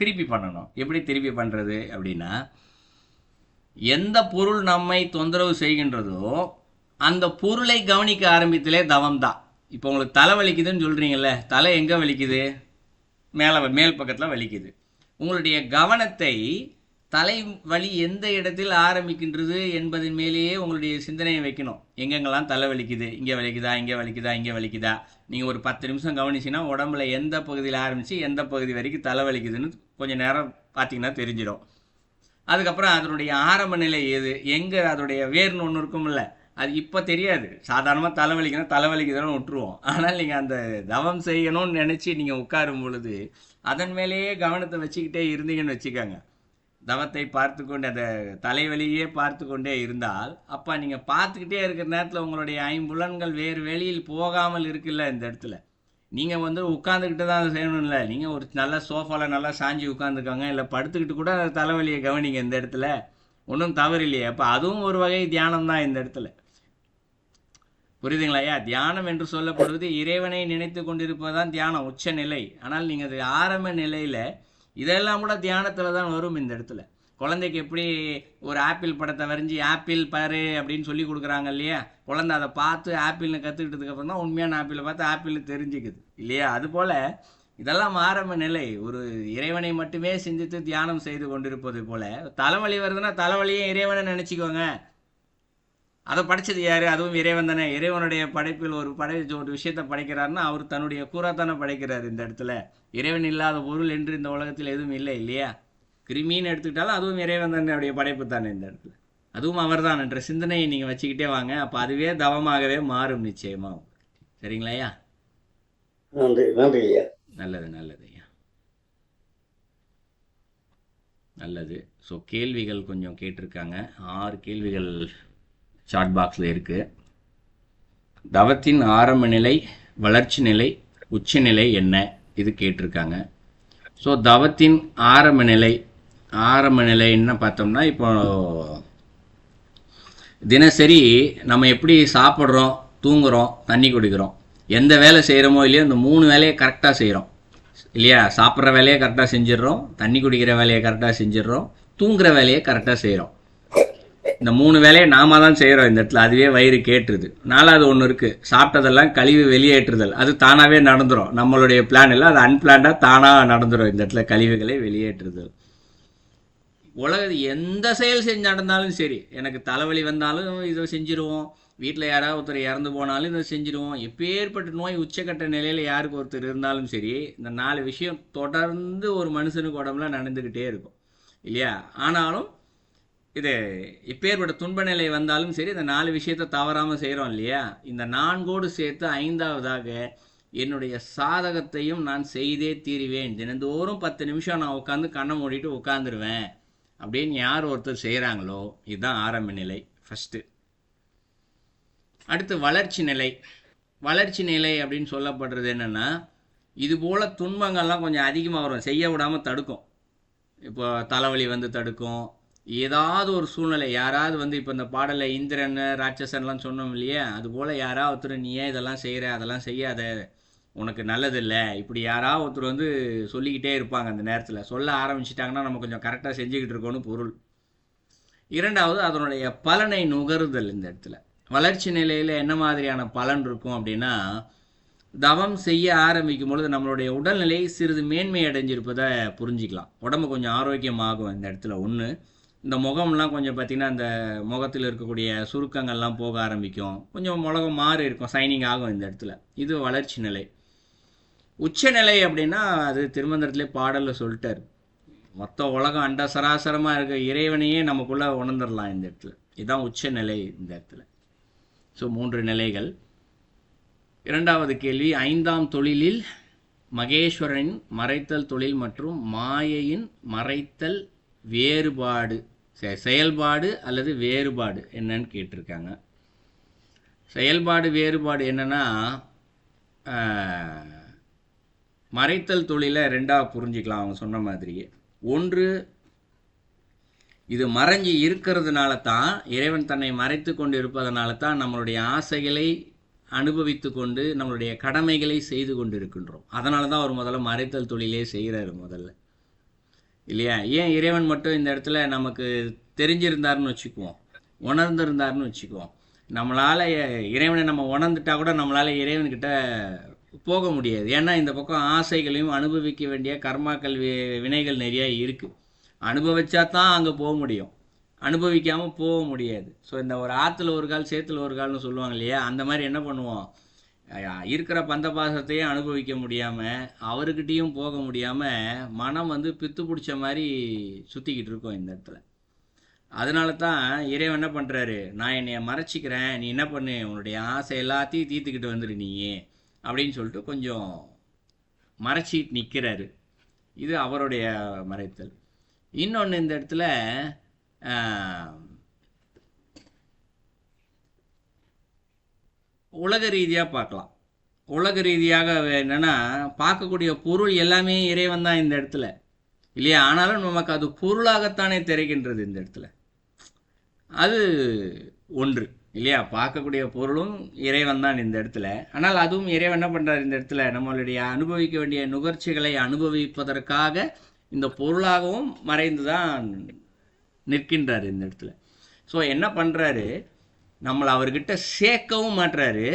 [SPEAKER 1] திருப்பி பண்ணணும். எப்படி திருப்பி பண்ணுறது அப்படின்னா, எந்த பொருள் நம்மை தொந்தரவு செய்கின்றதோ அந்த பொருளை கவனிக்க ஆரம்பித்தலே தவம் தான். இப்போ உங்களுக்கு தலை வலிக்குதுன்னு சொல்கிறீங்கல்ல, தலை எங்கே வலிக்குது? மேல் பக்கத்தில் வலிக்குது. உங்களுடைய கவனத்தை தலை வலி எந்த இடத்தில் ஆரம்பிக்கின்றது என்பதன் மேலேயே உங்களுடைய சிந்தனையை வைக்கணும். எங்கெங்கெல்லாம் தலை வலிக்குது, இங்கே வலிக்குதா, இங்கே வலிக்குதா, இங்கே வலிக்குதா. நீங்கள் ஒரு 10 நிமிஷம் கவனிச்சிங்கன்னா உடம்புல எந்த பகுதியில் ஆரம்பித்து எந்த பகுதி வரைக்கும் தலை வலிக்குதுன்னு கொஞ்சம் நேரம் பார்த்தீங்கன்னா தெரிஞ்சிடும். அதுக்கப்புறம் அதனுடைய ஆரம்ப நிலை எது, எங்கே அதனுடைய வேர்னு ஒன்று இருக்கும்ல, அது இப்போ தெரியாது. சாதாரணமாக தலைவலிக்குன்னா தலைவலிக்குதுன்னு விட்டுருவோம். ஆனால் நீங்கள் அந்த தவம் செய்யணும்னு நினச்சி நீங்கள் உட்காரும் பொழுது அதன் மேலேயே கவனத்தை வச்சுக்கிட்டே இருந்தீங்கன்னு வச்சுக்கோங்க. தவத்தை பார்த்து கொண்டு அந்த தலைவலியே பார்த்து கொண்டே இருந்தால் அப்போ நீங்கள் பார்த்துக்கிட்டே இருக்கிற நேரத்தில் உங்களுடைய ஐம்புலன்கள் வேறு வெளியில் போகாமல் இருக்குல்ல. இந்த இடத்துல நீங்கள் உட்காந்துக்கிட்டு தான் அதை செய்யணும்ல. நீங்கள் ஒரு நல்ல சோஃபாவில் நல்லா சாஞ்சி உட்காந்துக்கோங்க, இல்லை படுத்துக்கிட்டு கூட அந்த தலைவலியை கவனிங்க. இந்த இடத்துல ஒன்றும் தவறு இல்லையே. அப்போ அதுவும் ஒரு வகை தியானம் தான் இந்த இடத்துல. புரியுதுங்களா ஐயா? தியானம் என்று சொல்லப்படுவது இறைவனை நினைத்து கொண்டிருப்பதுதான் தியானம், உச்ச நிலை. ஆனால் நீங்கள் அது ஆரம்ப நிலையில் இதெல்லாம் கூட தியானத்தில் தான் வரும். இந்த இடத்துல குழந்தைக்கு எப்படி ஒரு ஆப்பிள் படத்தை வரைஞ்சி ஆப்பிள் பாரு அப்படின்னு சொல்லி கொடுக்குறாங்க இல்லையா, குழந்தை அதை பார்த்து ஆப்பிள்னு கற்றுக்கிட்டதுக்கப்புறம் தான் உண்மையான ஆப்பிளை பார்த்து ஆப்பிள் தெரிஞ்சுக்குது இல்லையா? அதுபோல் இதெல்லாம் ஆரம்ப நிலை. ஒரு இறைவனை மட்டுமே சிந்தித்து தியானம் செய்து கொண்டிருப்பது போல் தலைவலி வருதுன்னா தலைவலியே இறைவனை நினச்சிக்கோங்க. அதை படைச்சது யார்? அதுவும் இறைவன் தானே. இறைவனுடைய படைப்பில் ஒரு விஷயத்தை படைக்கிறாருன்னா அவர் தன்னுடைய கூறாத்தானே படைக்கிறார். இந்த இடத்துல இறைவன் இல்லாத பொருள் என்று இந்த உலகத்தில் எதுவும் இல்லை இல்லையா? கிருமின்னு எடுத்துக்கிட்டாலும் அதுவும் இறைவன் தானே படைப்பு தானே. இந்த இடத்துல அதுவும் அவர் தான் என்ற சிந்தனையை நீங்கள் வச்சுக்கிட்டே வாங்க. அப்போ அதுவே தவமாகவே மாறும் நிச்சயமாக. சரிங்களா ஐயா?
[SPEAKER 2] நன்றி நன்றி ஐயா.
[SPEAKER 1] நல்லது நல்லது ஐயா, நல்லது. ஸோ கேள்விகள் கொஞ்சம் கேட்டிருக்காங்க. 6 கேள்விகள் சாட் பாக்ஸில் இருக்குது. தவத்தின் ஆரம்ப நிலை, வளர்ச்சி நிலை, உச்சநிலை என்ன, இது கேட்டிருக்காங்க. ஸோ தவத்தின் ஆரம்ப நிலை என்ன பார்த்தோம்னா, இப்போ தினசரி நம்ம எப்படி சாப்பிட்றோம், தூங்குகிறோம், தண்ணி குடிக்கிறோம், எந்த வேலை செய்கிறோமோ இல்லையோ இந்த 3 வேலையை கரெக்டாக செய்கிறோம் இல்லையா? சாப்பிட்ற வேலையை கரெக்டாக செஞ்சிடறோம், தண்ணி குடிக்கிற வேலையை கரெக்டாக செஞ்சிடறோம், தூங்குகிற வேலையை கரெக்டாக செய்கிறோம். இந்த 3 வேலையை நாம தான் செய்கிறோம் இந்த இடத்துல. அதுவே வயிறு கேட்டுருது. 4வது ஒன்று இருக்குது, சாப்பிட்டதெல்லாம் கழிவு வெளியேற்றுதல். அது தானாகவே நடந்துடும். நம்மளுடைய பிளான் இல்லை, அது அன்பிளான்டாக தானாக நடந்துடும். இந்த இடத்துல கழிவுகளை வெளியேற்றுதல். உலகத்தில் எந்த செயல் செஞ்சு நடந்தாலும் சரி, எனக்கு தலைவலி வந்தாலும் இதை செஞ்சுருவோம், வீட்டில் யாராவது ஒருத்தர் இறந்து போனாலும் இதை செஞ்சுருவோம், எப்பேற்பட்ட நோய் உச்சக்கட்ட நிலையில் யாருக்கு ஒருத்தர் இருந்தாலும் சரி, இந்த 4 விஷயம் தொடர்ந்து ஒரு மனுஷனுக்கு உடம்புல நடந்துக்கிட்டே இருக்கும் இல்லையா? ஆனாலும் இது எப்பேற்பட்ட துன்ப நிலை வந்தாலும் சரி, இந்த 4 விஷயத்தை தவறாமல் செய்கிறோம் இல்லையா? இந்த 4ஓடு சேர்த்து 5ஆவதாக என்னுடைய சாதகத்தையும் நான் செய்தே தீருவேன், தினந்தோறும் 10 நிமிஷம் நான் உட்காந்து கண்ணை மூடிட்டு உட்காந்துருவேன் அப்படின்னு யார் ஒருத்தர் செய்கிறாங்களோ, இதுதான் ஆரம்ப நிலை ஃபஸ்ட்டு. அடுத்து வளர்ச்சி நிலை. வளர்ச்சி நிலை அப்படின்னு சொல்லப்படுறது என்னென்னா, இது போல் துன்பங்கள்லாம் கொஞ்சம் அதிகமாக வரும், செய்ய விடாமல் தடுக்கும். இப்போ தலைவலி வந்து தடுக்கும், ஏதாவது ஒரு சூழ்நிலை, யாராவது வந்து இப்போ இந்த பாடலில் இந்திரன் ராட்சசன்லாம் சொன்னோம் இல்லையா, அதுபோல் யாராவது ஒருத்தர் நீ ஏன் இதெல்லாம் செய்கிற, அதெல்லாம் செய்யாத, உனக்கு நல்லதில்லை, இப்படி யாராவது ஒருத்தர் வந்து சொல்லிக்கிட்டே இருப்பாங்க. அந்த நேரத்தில் சொல்ல ஆரம்பிச்சிட்டாங்கன்னா நம்ம கொஞ்சம் கரெக்டாக செஞ்சுக்கிட்டு இருக்கோன்னு பொருள். இரண்டாவது அதனுடைய பலனை நுகருதல். இந்த இடத்துல வளர்ச்சி நிலையில் என்ன மாதிரியான பலன் இருக்கும் அப்படின்னா, தவம் செய்ய ஆரம்பிக்கும் பொழுது நம்மளுடைய உடல்நிலை சிறிது மேன்மை அடைஞ்சிருப்பதை புரிஞ்சிக்கலாம். உடம்பு கொஞ்சம் ஆரோக்கியமாகும். இந்த இடத்துல ஒன்று, இந்த முகம்லாம் கொஞ்சம் பார்த்திங்கன்னா அந்த முகத்தில் இருக்கக்கூடிய சுருக்கங்கள்லாம் போக ஆரம்பிக்கும், கொஞ்சம் முகம் மாறி இருக்கும், சைனிங் ஆகும் இந்த இடத்துல. இது வளர்ச்சி நிலை. உச்சநிலை அப்படின்னா அது திருமந்திரத்திலே பாடலில் சொல்லிட்டார், மொத்த உலகம் அண்ட சராசரமாக இருக்க இறைவனையே நமக்குள்ளே உணர்ந்துடலாம் இந்த இடத்துல. இதுதான் உச்சநிலை இந்த இடத்துல. ஸோ 3 நிலைகள். இரண்டாவது கேள்வி, 5ஆம் தொழிலில் மகேஸ்வரனின் மறைத்தல் தொழில் மற்றும் மாயையின் மறைத்தல் வேறுபாடு, செயல்பாடு அல்லது வேறுபாடு என்னன்னு கேட்டிருக்காங்க. செயல்பாடு வேறுபாடு என்னன்னா, மறைத்தல் தொழிலை 2ஆக புரிஞ்சிக்கலாம் அவங்க சொன்ன மாதிரியே. ஒன்று, இது மறைஞ்சி இருக்கிறதுனால தான், இறைவன் தன்னை மறைத்து கொண்டு இருப்பதனால தான் நம்மளுடைய ஆசைகளை அனுபவித்து கொண்டு நம்மளுடைய கடமைகளை செய்து கொண்டு இருக்கின்றோம். அதனால தான் அவர் முதல்ல மறைத்தல் தொழிலே செய்கிறாரு முதல்ல இல்லையா? ஏன் இறைவன் மட்டும் இந்த இடத்துல நமக்கு தெரிஞ்சிருந்தாருன்னு வச்சுக்குவோம், உணர்ந்திருந்தாருன்னு வச்சுக்குவோம், நம்மளால் இறைவனை நம்ம உணர்ந்துட்டா கூட நம்மளால் இறைவன்கிட்ட போக முடியாது. ஏன்னா இந்த பக்கம் ஆசைகளையும் அனுபவிக்க வேண்டிய கர்மாக்கள் வினைகள் நிறைய இருக்குது. அனுபவிச்சா தான் அங்கே போக முடியும், அனுபவிக்காமல் போக முடியாது. ஸோ இந்த ஒரு ஆற்றுல ஒரு கால் சேத்துல ஒரு கால்னு சொல்லுவாங்க இல்லையா, அந்த மாதிரி என்ன பண்ணுவோம், இருக்கிற பந்த பாசத்தையும் அனுபவிக்க முடியாமல் அவர்கிட்டையும் போக முடியாமல் மனம் வந்து பித்து பிடிச்ச மாதிரி சுற்றிக்கிட்டு இருக்கோம் இந்த இடத்துல. அதனால தான் இறைவன் என்ன பண்ணுறாரு, நான் என்னைய மறைச்சிக்கிறேன், நீ என்ன பண்ணு, உன்னுடைய ஆசை எல்லாத்தையும் தீர்த்துக்கிட்டு வந்துடு நீ அப்படின்னு சொல்லிட்டு கொஞ்சம் மறைச்சிட்டு நிற்கிறாரு. இது அவருடைய மறைத்தல். இன்னொன்று இந்த இடத்துல உலக ரீதியாக பார்க்கலாம். உலக ரீதியாக என்னென்னா, பார்க்கக்கூடிய பொருள் எல்லாமே இறைவன் தான் இந்த இடத்துல இல்லையா? ஆனாலும் நமக்கு அது பொருளாகத்தானே தெரிகின்றது இந்த இடத்துல. அது ஒன்று இல்லையா? பார்க்கக்கூடிய பொருளும் இறைவன் தான் இந்த இடத்துல. ஆனால் அதுவும் இறைவன் என்ன பண்ணுறார் இந்த இடத்துல, நம்மளுடைய அனுபவிக்க வேண்டிய நுகர்ச்சிகளை அனுபவிப்பதற்காக இந்த பொருளாகவும் மறைந்து தான் நிற்கின்றார் இந்த இடத்துல. ஸோ என்ன பண்ணுறாரு, நம்மளை அவர்கிட்ட சேர்க்கவும் மாட்டுறாரு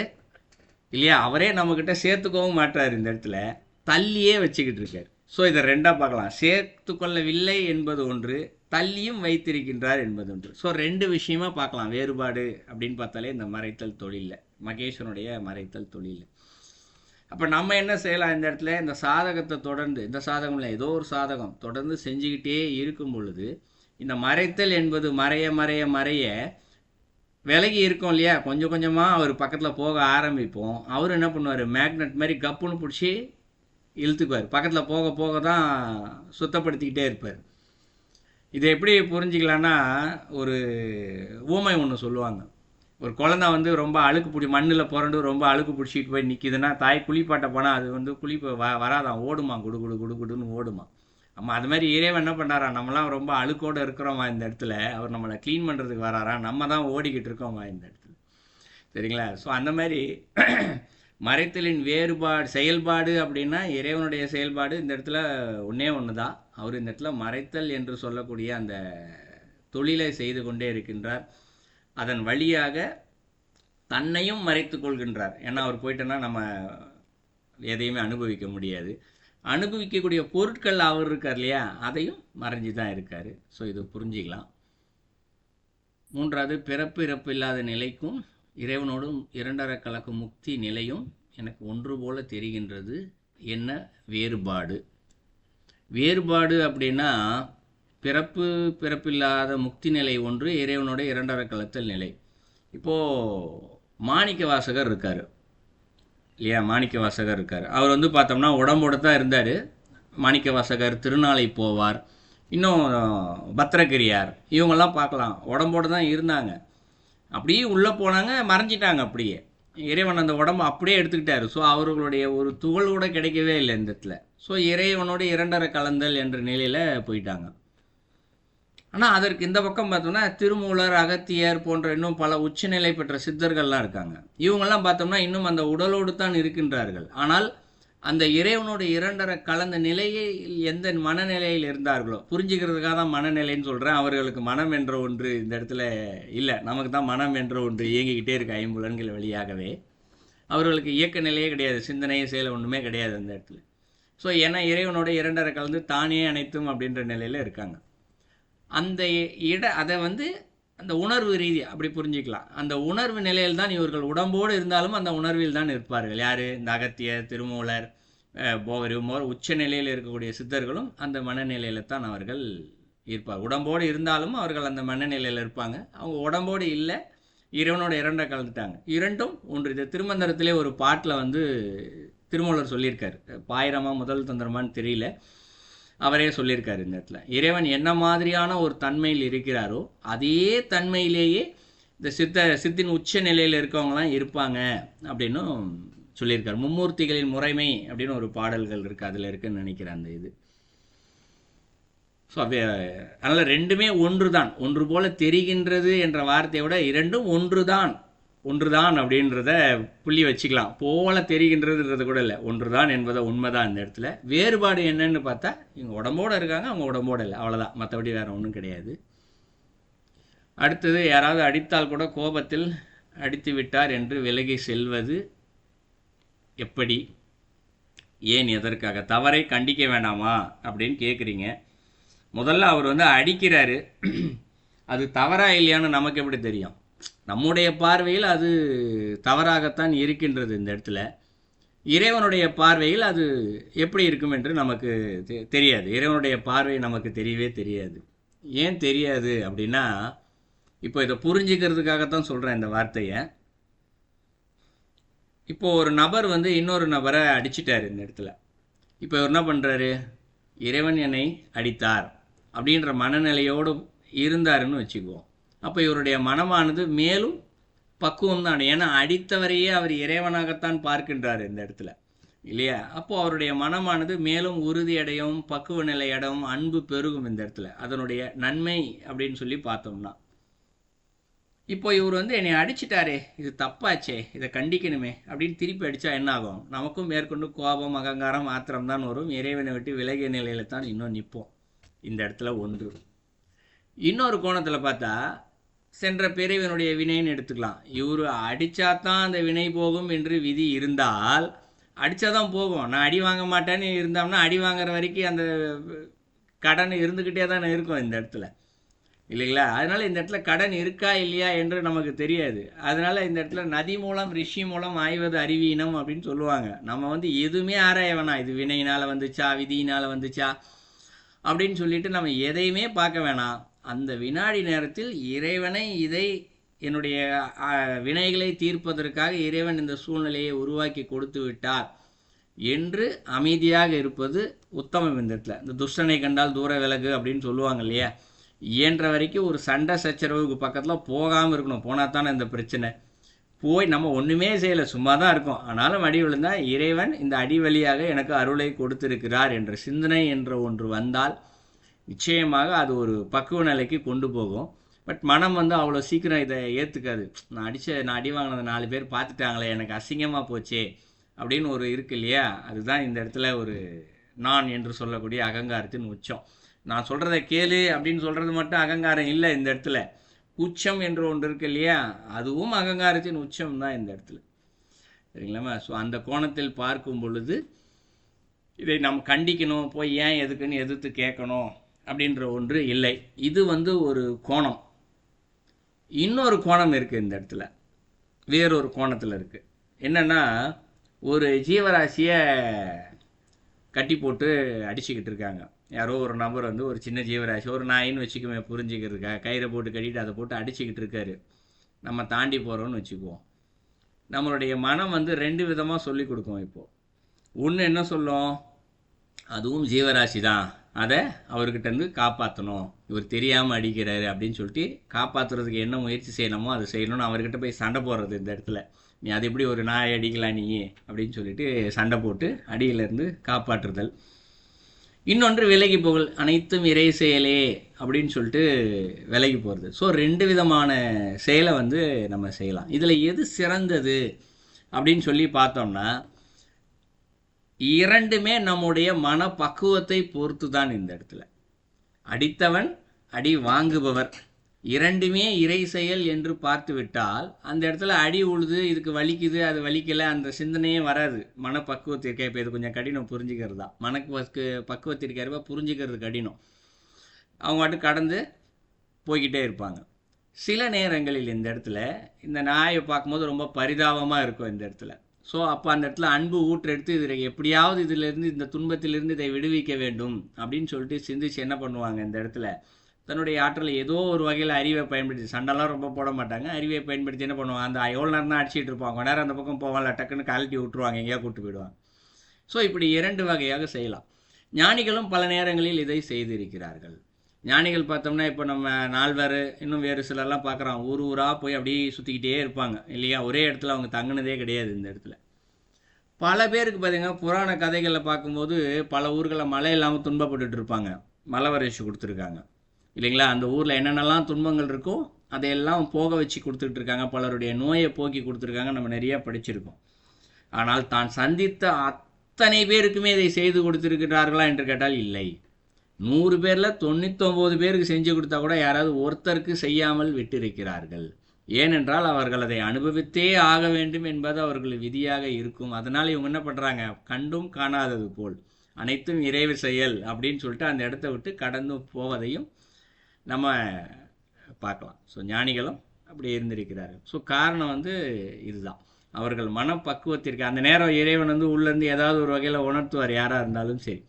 [SPEAKER 1] இல்லையா, அவரே நம்மக்கிட்ட சேர்த்துக்கவும் மாட்டுறாரு, இந்த இடத்துல தள்ளியே வச்சுக்கிட்டு இருக்கார். ஸோ இதை 2ஆக பார்க்கலாம். சேர்த்து கொள்ளவில்லை என்பது ஒன்று, தள்ளியும் வைத்திருக்கின்றார் என்பது ஒன்று. ஸோ 2 விஷயமா பார்க்கலாம் வேறுபாடு அப்படின்னு பார்த்தாலே இந்த மறைத்தல் தொழிலில், மகேஸ்வரனுடைய மறைத்தல் தொழிலில். அப்போ நம்ம என்ன செய்யலாம் இந்த இடத்துல, இந்த சாதகத்தை தொடர்ந்து, இந்த சாதகம் இல்லை ஏதோ ஒரு சாதகம் தொடர்ந்து செஞ்சுக்கிட்டே இருக்கும் பொழுது இந்த மறைத்தல் என்பது மறைய மறைய மறைய விலகி இருக்கும் இல்லையா, கொஞ்சம் கொஞ்சமாக அவர் பக்கத்தில் போக ஆரம்பிப்போம். அவர் என்ன பண்ணுவார், மேக்னெட் மாதிரி கப்புன்னு பிடிச்சி இழுத்துக்குவார், பக்கத்தில் போக போக தான் சுத்தப்படுத்திக்கிட்டே இருப்பார். இதை எப்படி புரிஞ்சிக்கலான்னா, ஒரு ஊமை ஒன்று சொல்லுவாங்க. ஒரு குழந்தை வந்து ரொம்ப அழுக்கு மண்ணில் புரண்டு ரொம்ப அழுக்கு பிடிச்சிட்டு போய் நிற்கிதுன்னா, தாய் குளிப்பாட்ட போனால் அது வந்து வராதான், ஓடுமா, குடு குடு குடு குடுன்னு ஓடுமா. ஆமாம், அது மாதிரி இறைவன் என்ன பண்ணுறாரா, நம்மளாம் ரொம்ப அழுக்கோடு இருக்கிறோமா இந்த இடத்துல, அவர் நம்மளை க்ளீன் பண்ணுறதுக்கு வராரா, நம்ம தான் ஓடிக்கிட்டு இருக்கோமா இந்த இடத்துல, சரிங்களா? ஸோ அந்த மாதிரி மறைத்தலின் வேறுபாடு செயல்பாடு அப்படின்னா இறைவனுடைய செயல்பாடு இந்த இடத்துல ஒன்றே ஒன்று தான். அவர் இந்த இடத்துல மறைத்தல் என்று சொல்லக்கூடிய அந்த தொழிலை செய்து கொண்டே இருக்கின்றார். அதன் வழியாக தன்னையும் மறைத்து கொள்கின்றார். ஏன்னா அவர் போயிட்டோன்னா நம்ம எதையுமே அனுபவிக்க முடியாது. அனுபவிக்கக்கூடிய பொருட்கள் அவர் இருக்கார் இல்லையா, அதையும் மறைஞ்சு தான் இருக்கார். ஸோ இது புரிஞ்சிக்கலாம். மூன்றாவது, பிறப்பு இறப்பு இல்லாத நிலைக்கும் இறைவனோடும் இரண்டரை கலக்கும் முக்தி நிலையும் எனக்கு ஒன்று போல தெரிகின்றது. என்ன வேறுபாடு? வேறுபாடு அப்படின்னா, பிறப்பில்லாத முக்தி நிலை ஒன்று, இறைவனோட இரண்டரை கலத்தல் நிலை. இப்போது மாணிக்க வாசகர் இருக்கார் இல்லையா, மாணிக்க வாசகர் இருக்கார். அவர் வந்து பார்த்தோம்னா உடம்போடு தான் இருந்தார். மாணிக்க வாசகர், திருநாளை போவார், இன்னும் பத்திரகிரியார், இவங்கெல்லாம் பார்க்கலாம் உடம்போடு தான் இருந்தாங்க. அப்படியே உள்ளே போனாங்க, மறைஞ்சிட்டாங்க. அப்படியே இறைவன் அந்த உடம்பு அப்படியே எடுத்துக்கிட்டாரு. ஸோ அவர்களுடைய ஒரு துகள் கூட கிடைக்கவே இல்லை இந்த இடத்துல. ஸோ இறைவனோட இரண்டரை கலந்தல் என்ற நிலையில் போயிட்டாங்க. ஆனால் அதற்கு இந்த பக்கம் பார்த்தோம்னா திருமூலர், அகத்தியர் போன்ற இன்னும் பல உச்சநிலை பெற்ற சித்தர்கள்லாம் இருக்காங்க. இவங்கெல்லாம் பார்த்தோம்னா இன்னும் அந்த உடலோடு தான் இருக்கின்றார்கள். ஆனால் அந்த இறைவனோட இரண்டரை கலந்த நிலையை எந்த மனநிலையில் இருந்தார்களோ, புரிஞ்சுக்கிறதுக்காக தான் மனநிலைன்னு சொல்கிறேன். அவர்களுக்கு மனம் என்ற ஒன்று இந்த இடத்துல இல்லை. நமக்கு தான் மனம் என்ற ஒன்று இயங்கிக்கிட்டே இருக்கு ஐம்புலன்கள் வழியாகவே. அவர்களுக்கு இயக்க நிலையே கிடையாது, சிந்தனையே செயல் ஒன்றுமே கிடையாது அந்த இடத்துல. ஸோ ஏன்னா இறைவனோட இரண்டரை கலந்து தானே அனைத்தும் அப்படின்ற நிலையில் இருக்காங்க. அந்த அதை வந்து அந்த உணர்வு ரீதி அப்படி புரிஞ்சிக்கலாம். அந்த உணர்வு நிலையில் தான் இவர்கள் உடம்போடு இருந்தாலும் அந்த உணர்வில் தான் இருப்பார்கள். யார்? இந்த அகத்தியர், திருமூலர் போவர், உச்ச நிலையில் இருக்கக்கூடிய சித்தர்களும் அந்த மனநிலையில் தான் அவர்கள் இருப்பார். உடம்போடு இருந்தாலும் அவர்கள் அந்த மனநிலையில் இருப்பாங்க. அவங்க உடம்போடு இல்லை, இறைவனோட இரண்டை கலந்துட்டாங்க. இரண்டும் ஒன்று. இது திருமந்திரத்திலே ஒரு பாட்டில் வந்து திருமூலர் சொல்லியிருக்காரு. பாயிரமா முதல் தந்திரமான்னு தெரியல, அவரே சொல்லியிருக்காரு இந்த இடத்துல. இறைவன் என்ன மாதிரியான ஒரு தன்மையில் இருக்கிறாரோ அதே தன்மையிலேயே இந்த சித்தின் உச்ச நிலையில் இருக்கவங்களாம் இருப்பாங்க அப்படின்னு சொல்லியிருக்காரு. மும்மூர்த்திகளின் முறைமை அப்படின்னு ஒரு பாடல்கள் இருக்குது, அதில் இருக்குன்னு நினைக்கிறேன் அந்த இது. ஸோ அதனால் ரெண்டுமே ஒன்று தான். ஒன்று போல தெரிகின்றது என்ற வார்த்தையை விட இரண்டும் ஒன்றுதான் அப்படின்றத புள்ளி வச்சுக்கலாம். போல தெரிகின்றதுன்றது கூட இல்லை, ஒன்றுதான் என்பதை உண்மைதான். இந்த இடத்துல வேறுபாடு என்னன்னு பார்த்தா, இவங்க உடம்போடு இருக்காங்க, அவங்க உடம்போடு இல்லை, அவ்வளோதான். மற்றபடி வேறு ஒன்றும் கிடையாது. அடுத்தது, யாராவது அடித்தால் கூட கோபத்தில் அடித்து விட்டார் என்று விலகி செல்வது எப்படி, ஏன், எதற்காக? தவறை கண்டிக்க வேண்டாமா அப்படின்னு கேட்குறீங்க. முதல்ல அவர் வந்து அடிக்கிறாரு, அது தவறா இல்லையான்னு நமக்கு எப்படி தெரியும்? நம்முடைய பார்வையில் அது தவறாகத்தான் இருக்கின்றது. இந்த இடத்துல இறைவனுடைய பார்வையில் அது எப்படி இருக்கும் என்று நமக்கு தெரியாது. இறைவனுடைய பார்வை நமக்கு தெரியவே தெரியாது. ஏன் தெரியாது அப்படின்னா, இப்போ இதை புரிஞ்சுக்கிறதுக்காகத்தான் சொல்கிறேன் இந்த வார்த்தையை. இப்போது ஒரு நபர் வந்து இன்னொரு நபரை அடிச்சிட்டாரு இந்த இடத்துல. இப்போ இவர் என்ன பண்ணுறாரு? இறைவன் என்னை அடித்தார் அப்படின்ற மனநிலையோடு இருந்தாருன்னு வச்சுக்குவோம். அப்போ இவருடைய மனமானது மேலும் பக்குவம் தான். ஏன்னா அடித்தவரையே அவர் இறைவனாகத்தான் பார்க்கின்றார் இந்த இடத்துல இல்லையா? அப்போது அவருடைய மனமானது மேலும் உறுதியடையும், பக்குவ நிலையடையும், அன்பு பெருகும் இந்த இடத்துல. அதனுடைய நன்மை அப்படின்னு சொல்லி பார்த்தோம்னா, இப்போ இவர் வந்து என்னை அடிச்சிட்டாரே, இது தப்பாச்சே, இதை கண்டிக்கணுமே அப்படின்னு திருப்பி அடித்தா என்ன ஆகும்? நமக்கும் மேற்கொண்டு கோபம், அகங்காரம், ஆத்திரம் தான் வரும். இறைவனை விட்டு விலகிய நிலையில தான் இன்னும் நிற்போம் இந்த இடத்துல. ஒன்று. இன்னொரு கோணத்தில் பார்த்தா, சென்ற பிறவினுடைய வினைன்னு எடுத்துக்கலாம். இவர் அடித்தாதான் அந்த வினை போகும் என்று விதி இருந்தால் அடித்தாதான் போகும். நான் அடி வாங்க மாட்டேன்னு இருந்தோம்னா அடி வாங்குற வரைக்கும் அந்த கடன் இருந்துக்கிட்டே தானே இருக்கும் இந்த இடத்துல இல்லைங்களா? அதனால் இந்த இடத்துல கடன் இருக்கா இல்லையா என்று நமக்கு தெரியாது. அதனால் இந்த இடத்துல நதி மூலம் ரிஷி மூலம் ஆய்வது அறிவீனம் அப்படின்னு சொல்லுவாங்க. நம்ம வந்து எதுவுமே ஆராய வேணாம். இது வினையினால் வந்துச்சா, விதியினால் வந்துச்சா அப்படின்னு சொல்லிட்டு நம்ம எதையுமே பார்க்க வேணாம். அந்த வினாடி நேரத்தில் இறைவனை இதை என்னுடைய வினைகளை தீர்ப்பதற்காக இறைவன் இந்த சூழ்நிலையை உருவாக்கி கொடுத்து விட்டார் என்று அமைதியாக இருப்பது உத்தமம் இந்த இடத்துல. இந்த துஷ்டனை கண்டால் தூர விலகு அப்படின்னு சொல்லுவாங்க இல்லையா? இயன்ற வரைக்கும் ஒரு சண்டை சச்சரவுக்கு பக்கத்தில் போகாமல் இருக்கணும். போனால் தானே இந்த பிரச்சனை. போய் நம்ம ஒன்றுமே செய்யலை, சும்மா தான் இருக்கோம். ஆனாலும் அடி விழுந்தால் இறைவன் இந்த அடி வழியாக எனக்கு அருளை கொடுத்திருக்கிறார் என்ற சிந்தனை என்ற ஒன்று வந்தால் நிச்சயமாக அது ஒரு பக்குவ நிலைக்கு கொண்டு போகும். பட் மனம் வந்து அவ்வளோ சீக்கிரம் இதை ஏற்றுக்காது. நான் அடி வாங்கினதை 4 பேர் பார்த்துட்டாங்களே, எனக்கு அசிங்கமாக போச்சே அப்படின்னு ஒரு இருக்கு இல்லையா? அதுதான் இந்த இடத்துல ஒரு நான் என்று சொல்லக்கூடிய அகங்காரத்தின் உச்சம். நான் சொல்கிறத கேளு அப்படின்னு சொல்கிறது மட்டும் அகங்காரம் இல்லை இந்த இடத்துல. உச்சம் என்று ஒன்று இருக்கு இல்லையா? அதுவும் அகங்காரத்தின் உச்சம் தான் இந்த இடத்துல. சரிங்களாம்மா? ஸோ அந்த கோணத்தில் பார்க்கும் பொழுது இதை நாம் கண்டிக்கணும், போய் ஏன் எதுக்குன்னு எதிர்த்து கேட்கணும் அப்படின்ற ஒன்று இல்லை. இது வந்து ஒரு கோணம். இன்னொரு கோணம் இருக்குது இந்த இடத்துல, வேறொரு கோணத்தில் இருக்குது. என்னென்னா, ஒரு ஜீவராசியை கட்டி போட்டு அடிச்சுக்கிட்டு இருக்காங்க. யாரோ ஒரு நபர் வந்து ஒரு சின்ன ஜீவராசி, ஒரு நாயின்னு வச்சுக்குவேன் புரிஞ்சுக்கிறதுக்காக, கயிறை போட்டு கட்டிட்டு அதை போட்டு அடிச்சுக்கிட்டு இருக்காரு. நம்ம தாண்டி போகிறோன்னு வச்சுக்குவோம். நம்மளுடைய மனம் வந்து 2 விதமாக சொல்லி கொடுக்கும். இப்போது ஒன்று என்ன சொல்லும், அதுவும் ஜீவராசி தான், அதை அவர்கிட்டருந்து காப்பாற்றணும், இவர் தெரியாமல் அடிக்கிறாரு அப்படின்னு சொல்லிட்டு காப்பாற்றுறதுக்கு என்ன முயற்சி செய்யணுமோ அதை செய்யணும்னு அவர்கிட்ட போய் சண்டை போடுறது. இந்த இடத்துல நீ அது எப்படி ஒரு நாயை அடிக்கலாம் நீ அப்படின்னு சொல்லிட்டு சண்டை போட்டு அடியிலேருந்து காப்பாற்றுதல். இன்னொன்று விலகி போகல், அனைத்தும் இறை செயலே அப்படின்னு சொல்லிட்டு விலகி போகிறது. ஸோ 2 விதமான செயலை வந்து நம்ம செய்யலாம். இதில் எது சிறந்தது அப்படின்னு சொல்லி பார்த்தோம்னா, இரண்டுமே நம்முடைய மனப்பக்குவத்தை பொறுத்து தான். இந்த இடத்துல அடித்தவன் அடி வாங்குபவர் இரண்டுமே இறை செயல் என்று பார்த்து விட்டால், அந்த இடத்துல அடி உழுது இதுக்கு வலிக்குது அது வலிக்கலை அந்த சிந்தனையே வராது. மனப்பக்குவத்திற்கே இப்போ இது கொஞ்சம் கடினம் புரிஞ்சுக்கிறது தான். பக்குவத்திற்கேற்ப புரிஞ்சுக்கிறது கடினம். அவங்க வாட்டு கடந்து போய்கிட்டே இருப்பாங்க. சில நேரங்களில் இந்த இடத்துல இந்த நாயை பார்க்கும்போது ரொம்ப பரிதாபமாக இருக்கும் இந்த இடத்துல. ஸோ அப்போ அந்த இடத்துல அன்பு ஊற்றெடுத்து இதில் எப்படியாவது இதிலிருந்து, இந்த துன்பத்திலிருந்து இதை விடுவிக்க வேண்டும் அப்படின்னு சொல்லிட்டு சிந்திச்சு என்ன பண்ணுவாங்க, இந்த இடத்துல தன்னுடைய ஆற்றலை ஏதோ ஒரு வகையில் அறிவை பயன்படுத்தி, சண்டைலாம் ரொம்ப போட மாட்டாங்க, அறிவை பயன்படுத்தி என்ன பண்ணுவாங்க, அந்த எவ்வளோ நேரம் தான் அடிச்சிட்டு இருப்பாங்க, கொஞ்ச நேரம் அந்த பக்கம் போவாங்க, டக்குன்னு கழட்டி விட்டுருவாங்க, எங்கேயா கூப்பிட்டு போயிடுவாங்க. ஸோ இப்படி 2 வகையாக செய்யலாம். ஞானிகளும் பல நேரங்களில் இதை செய்திருக்கிறார்கள். ஞானிகள் பார்த்தோம்னா இப்போ நம்ம நால்வர், இன்னும் வேறு சிலர்லாம் பார்க்குறோம், ஊர் ஊராக போய் அப்படியே சுற்றிக்கிட்டே இருப்பாங்க இல்லையா, ஒரே இடத்துல அவங்க தங்கினதே கிடையாது. இந்த இடத்துல பல பேருக்கு பார்த்தீங்கன்னா புராண கதைகளில் பார்க்கும்போது பல ஊர்களில் மழை இல்லாமல் துன்பப்பட்டுட்டு இருப்பாங்க, மழை வரைச்சி கொடுத்துருக்காங்க இல்லைங்களா. அந்த ஊரில் என்னென்னலாம் துன்பங்கள் இருக்கோ அதையெல்லாம் போக வச்சு கொடுத்துட்டு இருக்காங்க, பலருடைய நோயை போக்கி கொடுத்துருக்காங்க, நம்ம நிறையா படிச்சிருக்கோம். ஆனால் தான் சந்தித்த அத்தனை பேருக்குமே இதை செய்து கொடுத்துருக்கிறார்களா என்று கேட்டால் இல்லை. 100 பேரில் 99 பேருக்கு செஞ்சு கொடுத்தா கூட யாராவது ஒருத்தருக்கு செய்யாமல் விட்டிருக்கிறார்கள். ஏனென்றால் அவர்கள் அதை அனுபவித்தே ஆக வேண்டும் என்பது அவர்கள் விதியாக இருக்கும். அதனால் இவங்க என்ன பண்ணுறாங்க, கண்டும் காணாதது போல் அனைத்தும் இறைவு செயல் அப்படின்னு சொல்லிட்டு அந்த இடத்த விட்டு கடந்து போவதையும் நம்ம பார்க்கலாம். ஸோ ஞானிகளும் அப்படி இருந்திருக்கிறார்கள். ஸோ காரணம் வந்து இதுதான், அவர்கள் மனப்பக்குவத்திற்கு அந்த நேரம் இறைவன் வந்து உள்ளேருந்து ஏதாவது ஒரு வகையில் உணர்த்துவார், யாராக இருந்தாலும் சரி.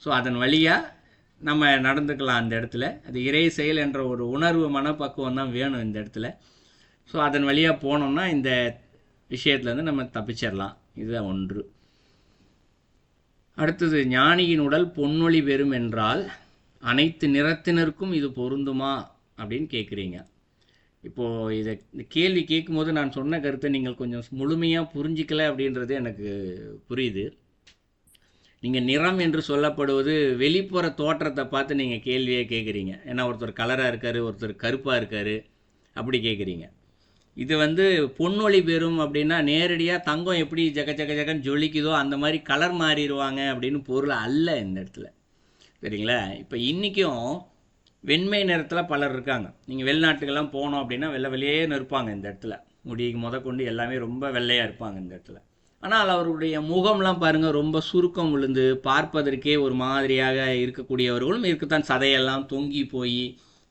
[SPEAKER 1] ஸோ அதன் வழியாக நம்ம நடந்துக்கலாம் அந்த இடத்துல. அது இறை செயல் என்ற ஒரு உணர்வு மனப்பக்குவம் தான் வேணும் இந்த இடத்துல. ஸோ அதன் வழியாக போனோம்னா இந்த விஷயத்துலேருந்து நம்ம தப்பிச்சிடலாம். இதுதான் ஒன்று. அடுத்தது, ஞானியின் உடல் பொன்னொழி பெறும் என்றால் அனைத்து நிறத்தினருக்கும் இது பொருந்துமா அப்படின்னு கேட்குறீங்க. இப்போது இந்த கேள்வி கேட்கும்போது நான் சொன்ன கருத்தை நீங்கள் கொஞ்சம் முழுமையாக புரிஞ்சிக்கலை அப்படின்றது எனக்கு புரியுது. நீங்கள் நிறம் என்று சொல்லப்படுவது வெளிப்புற தோற்றத்தை பார்த்து நீங்கள் கேள்வியே கேட்குறீங்க. ஏன்னா ஒருத்தர் கலராக இருக்கார், ஒருத்தர் கருப்பாக இருக்கார், அப்படி கேட்குறீங்க. இது வந்து பொன்னொழி பெறும் அப்படின்னா நேரடியாக தங்கம் எப்படி ஜக ஜக ஜகன்னு ஜொலிக்குதோ அந்த மாதிரி கலர் மாறிடுவாங்க அப்படின்னு பொருள் அல்ல இந்த இடத்துல, சரிங்களா. இப்போ இன்றைக்கும் வெண்மை நிறத்தில் பலர் இருக்காங்க. நீங்கள் வெளிநாட்டுக்கெல்லாம் போனோம் அப்படின்னா வெள்ளை வெளியே இருப்பாங்க இந்த இடத்துல, முடிக்கு முதற்கொண்டு எல்லாமே ரொம்ப வெள்ளையாக இருப்பாங்க இந்த இடத்துல. ஆனால் அவருடைய முகம்லாம் பாருங்கள் ரொம்ப சுருக்கம் விழுந்து பார்ப்பதற்கே ஒரு மாதிரியாக இருக்கக்கூடியவர்களும் இருக்குத்தான். சதையெல்லாம் தொங்கி போய்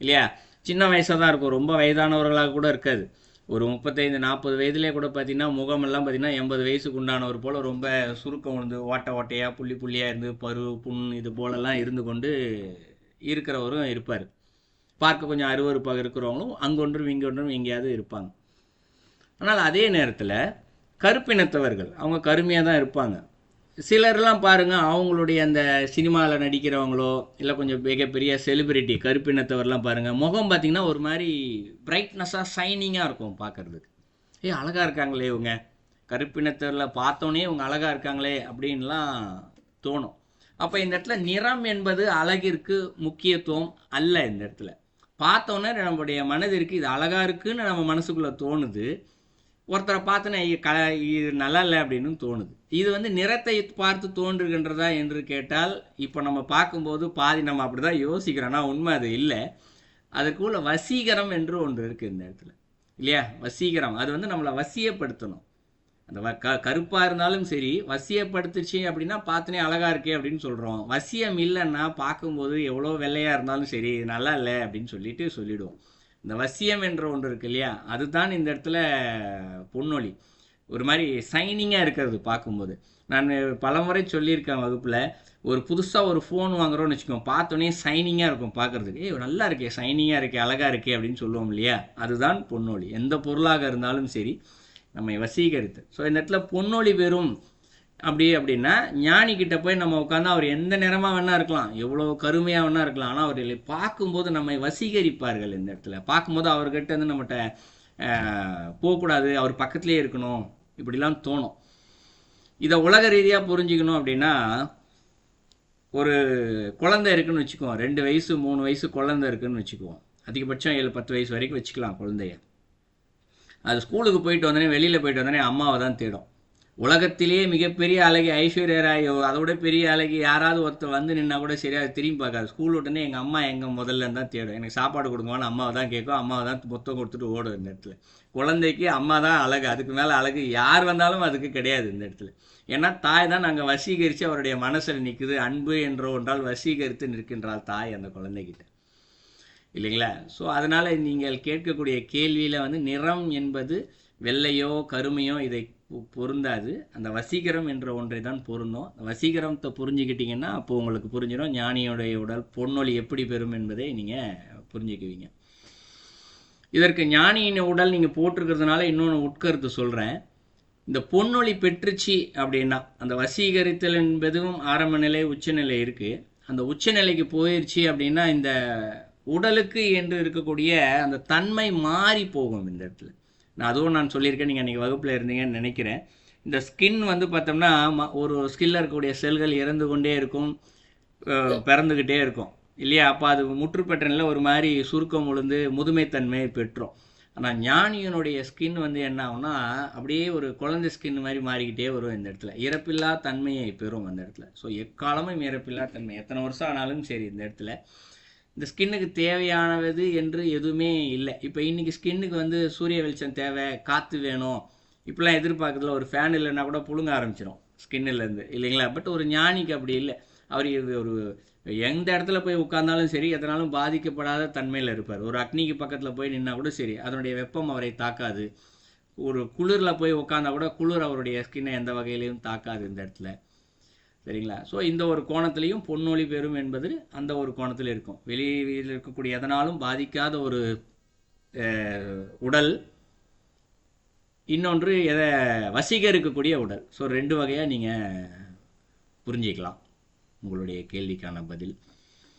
[SPEAKER 1] இல்லையா, சின்ன வயசாக தான் இருக்கும், ரொம்ப வயதானவர்களாக கூட இருக்காது. ஒரு 35-40 வயதுலேயே கூட பார்த்தீங்கன்னா முகமெல்லாம் பார்த்தீங்கன்னா 80 வயசுக்கு உண்டானவர் போல் ரொம்ப சுருக்கம் விழுந்து ஓட்டை ஓட்டையாக புள்ளி புள்ளியாக இருந்து பரு புண் இது போலெல்லாம் இருந்து கொண்டு இருக்கிறவரும் இருப்பார். பார்க்க கொஞ்சம் அருவருப்பாக இருக்கிறவங்களும் அங்கொன்றும் இங்கொன்றும் எங்கேயாவது இருப்பாங்க. ஆனால் அதே நேரத்தில் கருப்பினத்தவர்கள் அவங்க கருமையாக தான் இருப்பாங்க. சிலர்லாம் பாருங்கள், அவங்களுடைய அந்த சினிமாவில் நடிக்கிறவங்களோ இல்லை கொஞ்சம் மிகப்பெரிய செலிபிரிட்டி கருப்பினத்தவர்லாம் பாருங்கள், முகம் பார்த்திங்கன்னா ஒரு மாதிரி பிரைட்னஸாக ஷைனிங்காக இருக்கும் பார்க்குறதுக்கு. அழகாக இருக்காங்களே இவங்க, கருப்பினத்தவரில் பார்த்தோன்னே இவங்க அழகாக இருக்காங்களே அப்படின்லாம் தோணும். அப்போ இந்த இடத்துல நிறம் என்பது அழகிற்கு முக்கியத்துவம் அல்ல. இந்த இடத்துல பார்த்தோன்னே நம்முடைய மனதிற்கு இது அழகாக இருக்குன்னு நம்ம மனசுக்குள்ளே தோணுது. ஒருத்தரை பார்த்தோன்னே இது நல்லா இல்லை அப்படின்னு தோணுது. இது வந்து நிறத்தை பார்த்து தோன்றுகின்றதா என்று கேட்டால் இப்போ நம்ம பார்க்கும்போது பாதி நம்ம அப்படி தான் யோசிக்கிறோன்னா உண்மை அது இல்லை. அதுக்குள்ள வசீகரம் என்று ஒன்று இருக்குது இந்த இடத்துல இல்லையா. வசீகரம் அது வந்து நம்மளை வசியப்படுத்தணும். அந்த கருப்பா இருந்தாலும் சரி, வசியப்படுத்துச்சு அப்படின்னா பார்த்தனே அழகா இருக்கே அப்படின்னு சொல்றோம். வசியம் இல்லைன்னா பார்க்கும்போது எவ்வளோ வெள்ளையா இருந்தாலும் சரி, இது நல்லா இல்லை அப்படின்னு சொல்லிட்டு சொல்லிடுவோம். இந்த வசியம் என்ற ஒன்று இருக்கு இல்லையா, அதுதான் இந்த இடத்துல பொன்னொழி. ஒரு மாதிரி சைனிங்காக இருக்கிறது பார்க்கும்போது. நான் பலமுறை சொல்லியிருக்கேன் வகுப்பில், ஒரு புதுசாக ஒரு ஃபோன் வாங்குறோம்னு வச்சுக்கோங்க, பார்த்தோன்னே சைனிங்காக இருக்கும் பார்க்குறதுக்கு. நல்லா இருக்கே, சைனிங்காக இருக்கே, அழகாக இருக்கே அப்படின்னு சொல்லுவோம் இல்லையா, அதுதான் பொன்னொழி. எந்த பொருளாக இருந்தாலும் சரி நம்மை வசீகரித்து. ஸோ இந்த இடத்துல பொன்னொழி பெறும் அப்படின்னா, ஞானி கிட்ட போய் நம்ம உட்காந்து அவர் எந்த நிறமாக வேணா இருக்கலாம், எவ்வளோ கருமையாக வேணா இருக்கலாம், ஆனால் அவர்களை பார்க்கும்போது நம்மை வசீகரிப்பார்கள். இந்த இடத்துல பார்க்கும்போது அவர்கிட்ட வந்து நம்மகிட்ட போகக்கூடாது, அவர் பக்கத்துலேயே இருக்கணும், இப்படிலாம் தோணும். இதை உலக ரீதியாக புரிஞ்சுக்கணும் அப்படின்னா, ஒரு குழந்தை இருக்குன்னு வச்சுக்குவோம், 2 வயசு 3 வயசு குழந்தை இருக்குன்னு வச்சுக்குவோம், அதிகபட்சம் 7-10 வயசு வரைக்கும் வச்சுக்கலாம் குழந்தைய. அது ஸ்கூலுக்கு போயிட்டு வந்தோடனே, வெளியில் போயிட்டு வந்தோடனே அம்மாவை தான் தேடும். உலகத்திலேயே மிகப்பெரிய அழகி ஐஸ்வர்யா ராய், அதோட பெரிய அழகி யாராவது ஒருத்தர் வந்து நின்னா கூட சரி, அது திரும்பி பார்க்காது. ஸ்கூல் விட்டோன்னே எங்கள் அம்மா எங்கே முதல்ல தான் தேடும். எனக்கு சாப்பாடு கொடுங்கன்னு அம்மாவை தான் கேட்கும், அம்மாவை தான் மொத்தம் கொடுத்துட்டு ஓடும். இந்த இடத்துல குழந்தைக்கு அம்மா தான் அழகு, அதுக்கு மேலே அழகு யார் வந்தாலும் அதுக்கு கிடையாது இந்த இடத்துல. ஏன்னா தாய் தான் நாங்கள் வசீகரித்து அவருடைய மனசில் நிற்குது. அன்பு என்ற ஒன்றால் வசீகரித்து நிற்கின்றாள் தாய் அந்த குழந்தைகிட்ட, இல்லைங்களா? ஸோ அதனால் நீங்கள் கேட்கக்கூடிய கேள்வியில் வந்து நிறம் என்பது வெள்ளையோ கருமையோ இதை பொருந்தாது. அந்த வசீகரம் என்ற ஒன்றை தான் பொருந்தும். வசீகரத்தை புரிஞ்சுக்கிட்டீங்கன்னா அப்போ உங்களுக்கு புரிஞ்சிடும் ஞானியோடைய உடல் பொன்னொழி எப்படி பெறும் என்பதை நீங்கள் புரிஞ்சுக்குவீங்க. இதற்கு ஞானியின் உடல் நீங்கள் போட்டிருக்கிறதுனால இன்னொன்று உட்கருத்து சொல்கிறேன். இந்த பொன்னொழி பெற்றுச்சு அப்படின்னா, அந்த வசீகரித்தல் என்பதும் ஆரம்ப நிலை உச்சநிலை இருக்குது. அந்த உச்சநிலைக்கு போயிடுச்சு அப்படின்னா இந்த உடலுக்கு என்று இருக்கக்கூடிய அந்த தன்மை மாறி போகும் இந்த இடத்துல. நான் சொல்லியிருக்கேன், நீங்கள் அன்றைக்கி வகுப்பில் இருந்தீங்கன்னு நினைக்கிறேன். இந்த ஸ்கின் வந்து பார்த்தோம்னா ஒரு ஸ்கின்னில் இருக்கக்கூடிய செல்கள் இறந்து கொண்டே இருக்கும், பிறந்துக்கிட்டே இருக்கும் இல்லையா? அப்போ அது முற்றுப்பெற்றனில் ஒரு மாதிரி சுருக்கம் உளுந்து முதுமைத்தன்மையை பெற்றோம். ஆனால் ஞானியனுடைய ஸ்கின் வந்து என்ன ஆகும்னா அப்படியே ஒரு குழந்தை ஸ்கின் மாதிரி மாறிக்கிட்டே வரும். இந்த இடத்துல இறப்பில்லா தன்மையை பெறும் அந்த இடத்துல. ஸோ எக்காலமும் இறப்பில்லா தன்மை, எத்தனை வருஷம் ஆனாலும் சரி இந்த இடத்துல இந்த ஸ்கின்னுக்கு தேவையானது என்று எதுவுமே இல்லை. இப்போ இன்றைக்கி ஸ்கின்னுக்கு வந்து சூரிய வெளிச்சம் தேவை, காற்று வேணும், இப்படிலாம் எதிர்பார்க்குறதுல ஒரு ஃபேன் இல்லைன்னா கூட புழுங்க ஆரம்பிச்சிடும் ஸ்கின்னிலேருந்து, இல்லைங்களா? பட் ஒரு ஞானிக்கு அப்படி இல்லை. அவர் ஒரு எந்த இடத்துல போய் உட்கார்ந்தாலும் சரி, எதனாலும் பாதிக்கப்படாத தன்மையில் இருப்பார். ஒரு அக்னிக்கு பக்கத்தில் போய் நின்னா கூட சரி, அதனுடைய வெப்பம் அவரை தாக்காது. ஒரு குளிரில் போய் உட்காந்தா கூட குளிர் அவருடைய ஸ்கின்னை எந்த வகையிலையும் தாக்காது இந்த இடத்துல, சரிங்களா? ஸோ இந்த ஒரு கோணத்துலேயும் பொன்னொழி பெறும் என்பது அந்த ஒரு கோணத்தில் இருக்கும். வெளியில் இருக்கக்கூடிய எதனாலும் பாதிக்காத ஒரு உடல், இன்னொன்று எதை வசீகரிக்கக்கூடிய உடல். ஸோ 2 வகையாக நீங்கள் புரிஞ்சிக்கலாம். உங்களுடைய கேள்விக்கான பதில்.